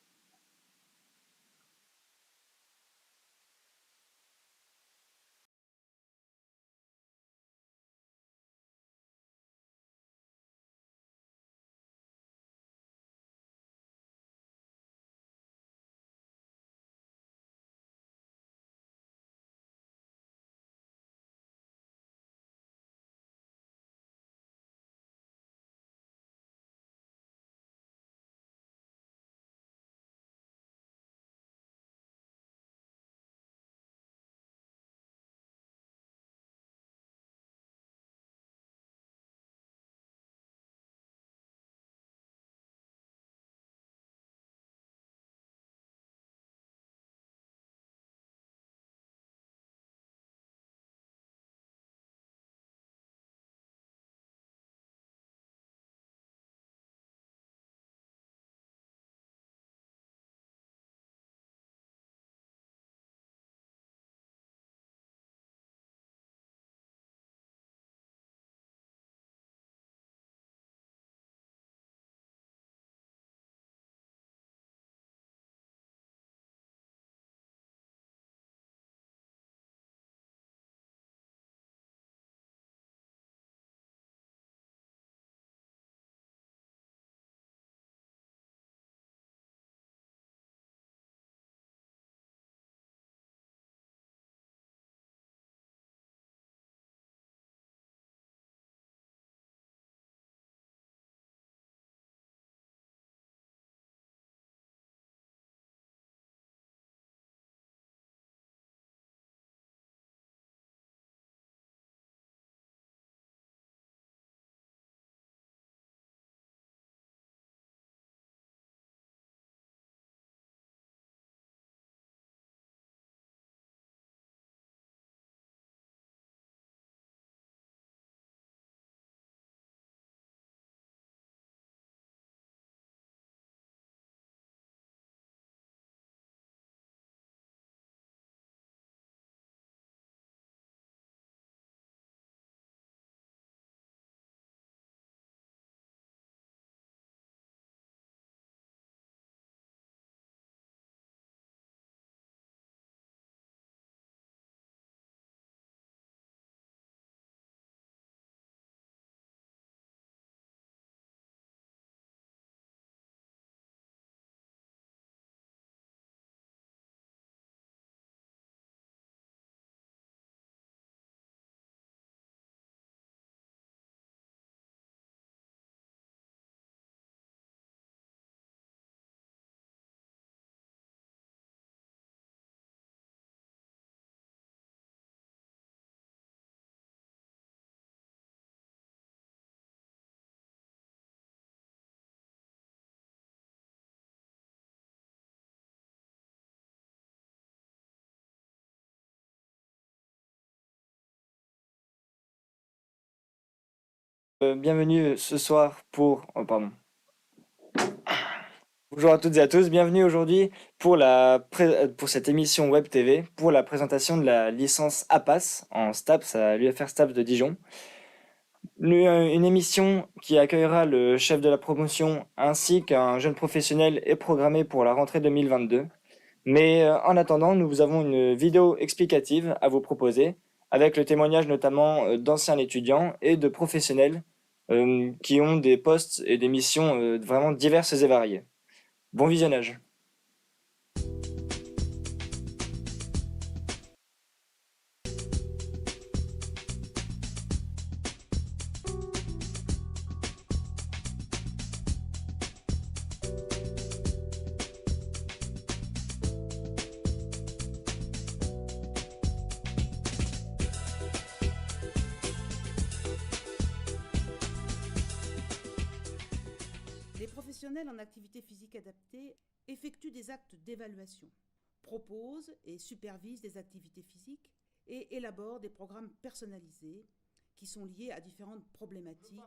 Bienvenue ce soir pardon. Bonjour à toutes et à tous, bienvenue aujourd'hui pour cette émission Web TV pour la présentation de la licence APAS en STAPS à l'UFR STAPS de Dijon. Une émission qui accueillera le chef de la promotion ainsi qu'un jeune professionnel est programmée pour la rentrée 2022. Mais en attendant, nous avons une vidéo explicative à vous proposer avec le témoignage notamment d'anciens étudiants et de professionnels qui ont des postes et des missions vraiment diverses et variées. Bon visionnage. Les professionnels en activité physique adaptée effectuent des actes d'évaluation, proposent et supervisent des activités physiques et élaborent des programmes personnalisés qui sont liés à différentes problématiques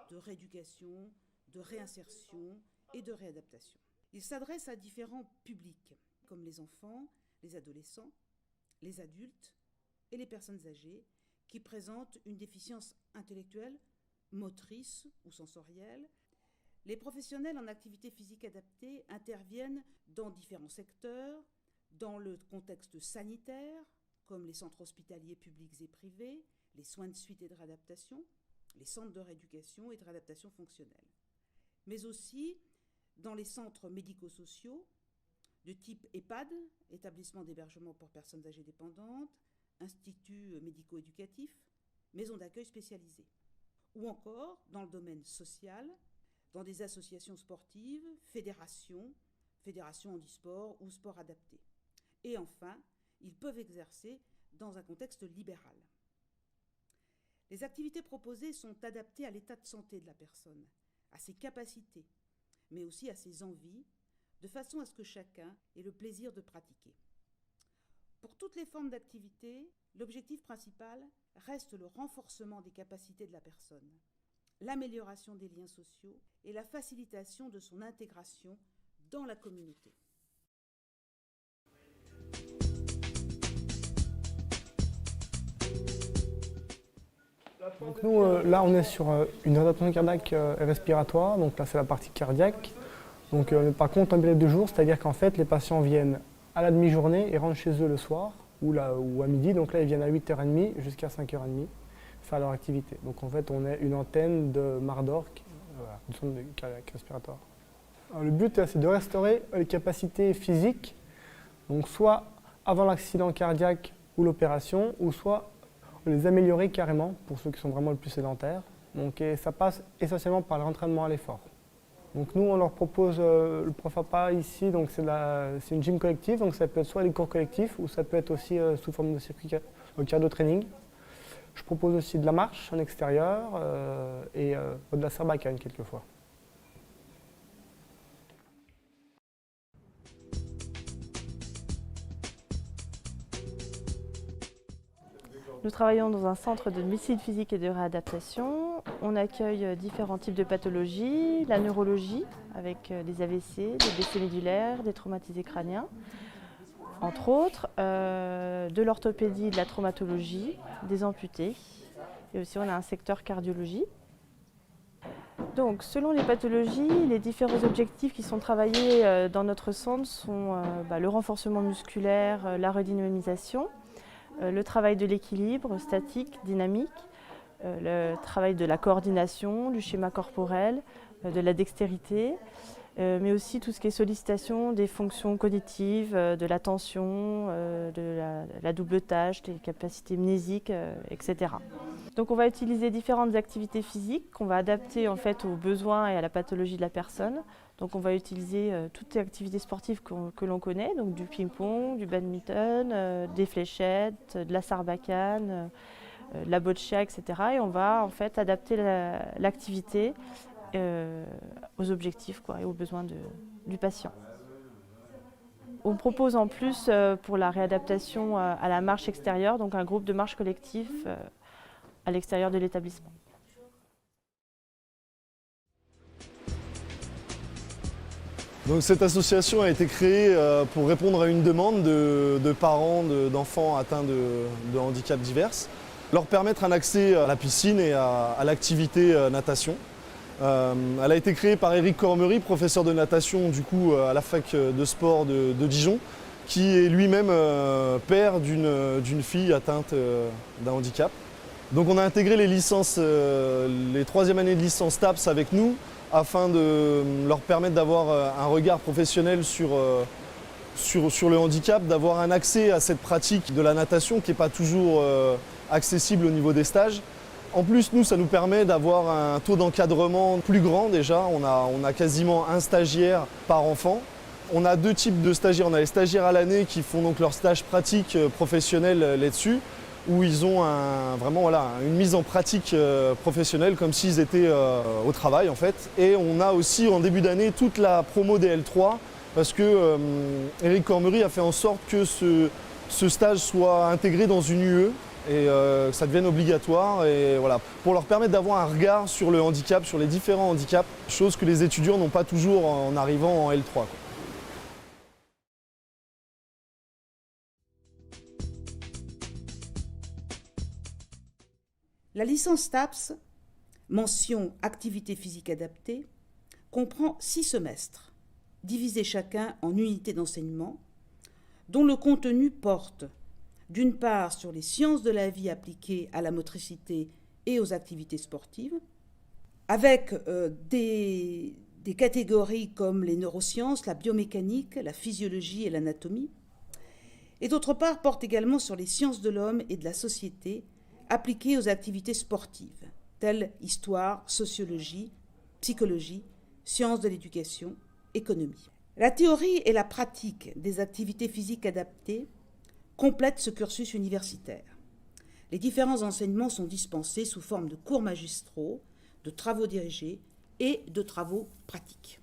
de rééducation, de réinsertion et de réadaptation. Ils s'adressent à différents publics, comme les enfants, les adolescents, les adultes et les personnes âgées qui présentent une déficience intellectuelle, motrice ou sensorielle. Les professionnels en activité physique adaptée interviennent dans différents secteurs, dans le contexte sanitaire, comme les centres hospitaliers publics et privés, les soins de suite et de réadaptation, les centres de rééducation et de réadaptation fonctionnelle, mais aussi dans les centres médico-sociaux de type EHPAD, établissement d'hébergement pour personnes âgées dépendantes, instituts médico-éducatifs, maisons d'accueil spécialisées, ou encore dans le domaine social, dans des associations sportives, fédérations handisport ou sport adapté. Et enfin, ils peuvent exercer dans un contexte libéral. Les activités proposées sont adaptées à l'état de santé de la personne, à ses capacités, mais aussi à ses envies, de façon à ce que chacun ait le plaisir de pratiquer. Pour toutes les formes d'activité, l'objectif principal reste le renforcement des capacités de la personne, l'amélioration des liens sociaux et la facilitation de son intégration dans la communauté. Donc nous, là, on est sur une réadaptation cardiaque et respiratoire, donc là, c'est la partie cardiaque. Donc, par contre, un délai de jour, c'est-à-dire qu'en fait, les patients viennent à la demi-journée et rentrent chez eux le soir ou à midi. Donc là, ils viennent à 8h30 jusqu'à 5h30 faire leur activité. Donc en fait, on est une antenne de Mardorc, du centre de cardiaque respiratoire. Alors, le but, c'est de restaurer les capacités physiques, donc soit avant l'accident cardiaque ou l'opération, ou soit les améliorer carrément pour ceux qui sont vraiment le plus sédentaires. Donc, et ça passe essentiellement par l'entraînement à l'effort. Donc nous, on leur propose le Profapa ici, donc c'est une gym collective, donc ça peut être soit des cours collectifs ou ça peut être aussi sous forme de circuit cardio-training. Je propose aussi de la marche en extérieur et de la sarbacane quelquefois. Nous travaillons dans un centre de médecine physique et de réadaptation. On accueille différents types de pathologies, la neurologie avec des AVC, des décès médulaires, des traumatisés crâniens, entre autres, de l'orthopédie, de la traumatologie, des amputés. Et aussi on a un secteur cardiologie. Donc selon les pathologies, les différents objectifs qui sont travaillés dans notre centre sont le renforcement musculaire, la redynamisation, le travail de l'équilibre statique, dynamique, le travail de la coordination, du schéma corporel, de la dextérité, mais aussi tout ce qui est sollicitation des fonctions cognitives, de l'attention, de la double tâche, des capacités mnésiques, etc. Donc on va utiliser différentes activités physiques qu'on va adapter en fait aux besoins et à la pathologie de la personne. Donc on va utiliser toutes les activités sportives que l'on connaît, donc du ping-pong, du badminton, des fléchettes, de la sarbacane, de la boccia, etc. Et on va en fait adapter l'activité aux objectifs et aux besoins du patient. On propose en plus pour la réadaptation à la marche extérieure, donc un groupe de marche collectif à l'extérieur de l'établissement. Donc cette association a été créée pour répondre à une demande de parents d'enfants atteints de handicaps divers, leur permettre un accès à la piscine et à l'activité natation. Elle a été créée par Éric Cormery, professeur de natation du coup à la fac de sport de Dijon, qui est lui-même père d'une fille atteinte d'un handicap. Donc on a intégré les licences, les 3e années de licence TAPS avec nous afin de leur permettre d'avoir un regard professionnel sur le handicap, d'avoir un accès à cette pratique de la natation qui n'est pas toujours accessible au niveau des stages. En plus, nous, ça nous permet d'avoir un taux d'encadrement plus grand déjà. On a quasiment un stagiaire par enfant. On a 2 types de stagiaires. On a les stagiaires à l'année qui font donc leur stage pratique professionnel là-dessus, où ils ont vraiment une mise en pratique professionnelle comme s'ils étaient au travail en fait. Et on a aussi en début d'année toute la promo des L3 parce que Éric Cormery a fait en sorte que ce stage soit intégré dans une UE et que ça devienne obligatoire et voilà, pour leur permettre d'avoir un regard sur le handicap, sur les différents handicaps, chose que les étudiants n'ont pas toujours en arrivant en L3, quoi. La licence TAPS, mention activité physique adaptée, comprend 6 semestres, divisés chacun en unités d'enseignement, dont le contenu porte d'une part sur les sciences de la vie appliquées à la motricité et aux activités sportives, avec des catégories comme les neurosciences, la biomécanique, la physiologie et l'anatomie, et d'autre part porte également sur les sciences de l'homme et de la société appliquées aux activités sportives, telles histoire, sociologie, psychologie, sciences de l'éducation, économie. La théorie et la pratique des activités physiques adaptées complètent ce cursus universitaire. Les différents enseignements sont dispensés sous forme de cours magistraux, de travaux dirigés et de travaux pratiques.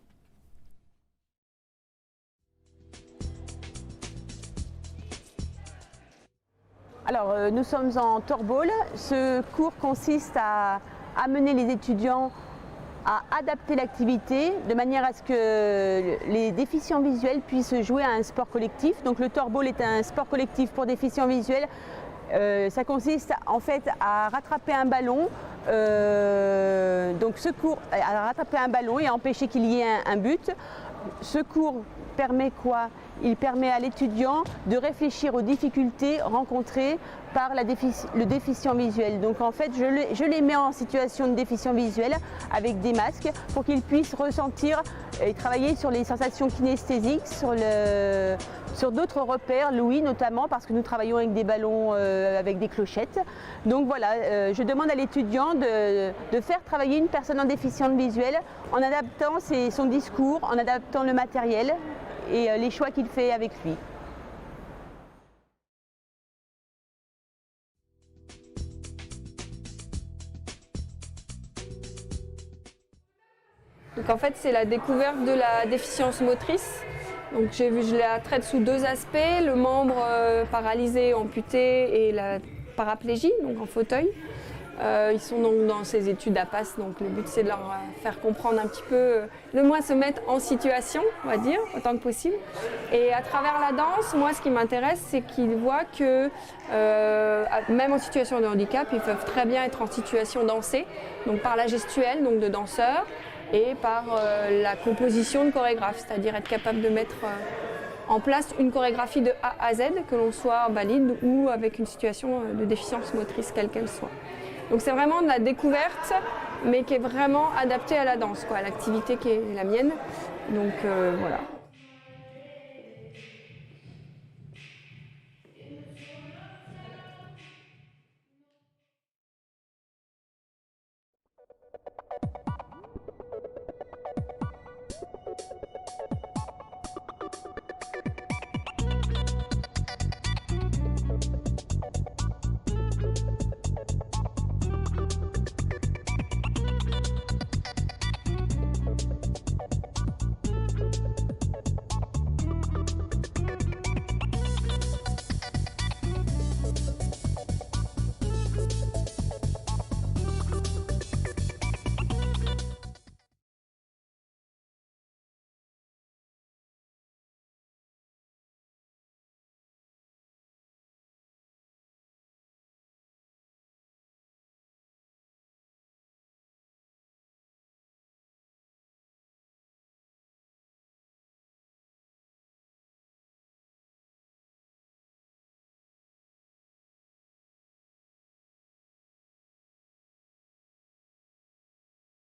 Alors, nous sommes en Torball. Ce cours consiste à amener les étudiants à adapter l'activité de manière à ce que les déficients visuels puissent jouer à un sport collectif. Donc le Torball est un sport collectif pour déficients visuels. Ça consiste en fait à rattraper un ballon, donc ce cours, à rattraper un ballon et à empêcher qu'il y ait un but. Ce cours permet quoi? Il permet à l'étudiant de réfléchir aux difficultés rencontrées par le déficient visuel. Donc en fait, je les mets en situation de déficient visuel avec des masques pour qu'ils puissent ressentir et travailler sur les sensations kinesthésiques, sur d'autres repères, l'ouïe notamment, parce que nous travaillons avec des ballons avec des clochettes. Donc voilà, je demande à l'étudiant de faire travailler une personne en déficience visuelle en adaptant son discours, en adaptant le matériel et les choix qu'il fait avec lui. Donc en fait, c'est la découverte de la déficience motrice. Donc je la traite sous 2 aspects, le membre paralysé, amputé et la paraplégie, donc en fauteuil. Ils sont donc dans ces études APAS, donc le but c'est de leur faire comprendre un petit peu, de moins se mettre en situation, on va dire, autant que possible. Et à travers la danse, moi ce qui m'intéresse, c'est qu'ils voient que même en situation de handicap, ils peuvent très bien être en situation dansée, donc par la gestuelle, donc de danseur, et par la composition de chorégraphe, c'est-à-dire être capable de mettre en place une chorégraphie de A à Z, que l'on soit valide ou avec une situation de déficience motrice, quelle qu'elle soit. Donc c'est vraiment de la découverte, mais qui est vraiment adaptée à la danse, à l'activité qui est la mienne. Donc voilà.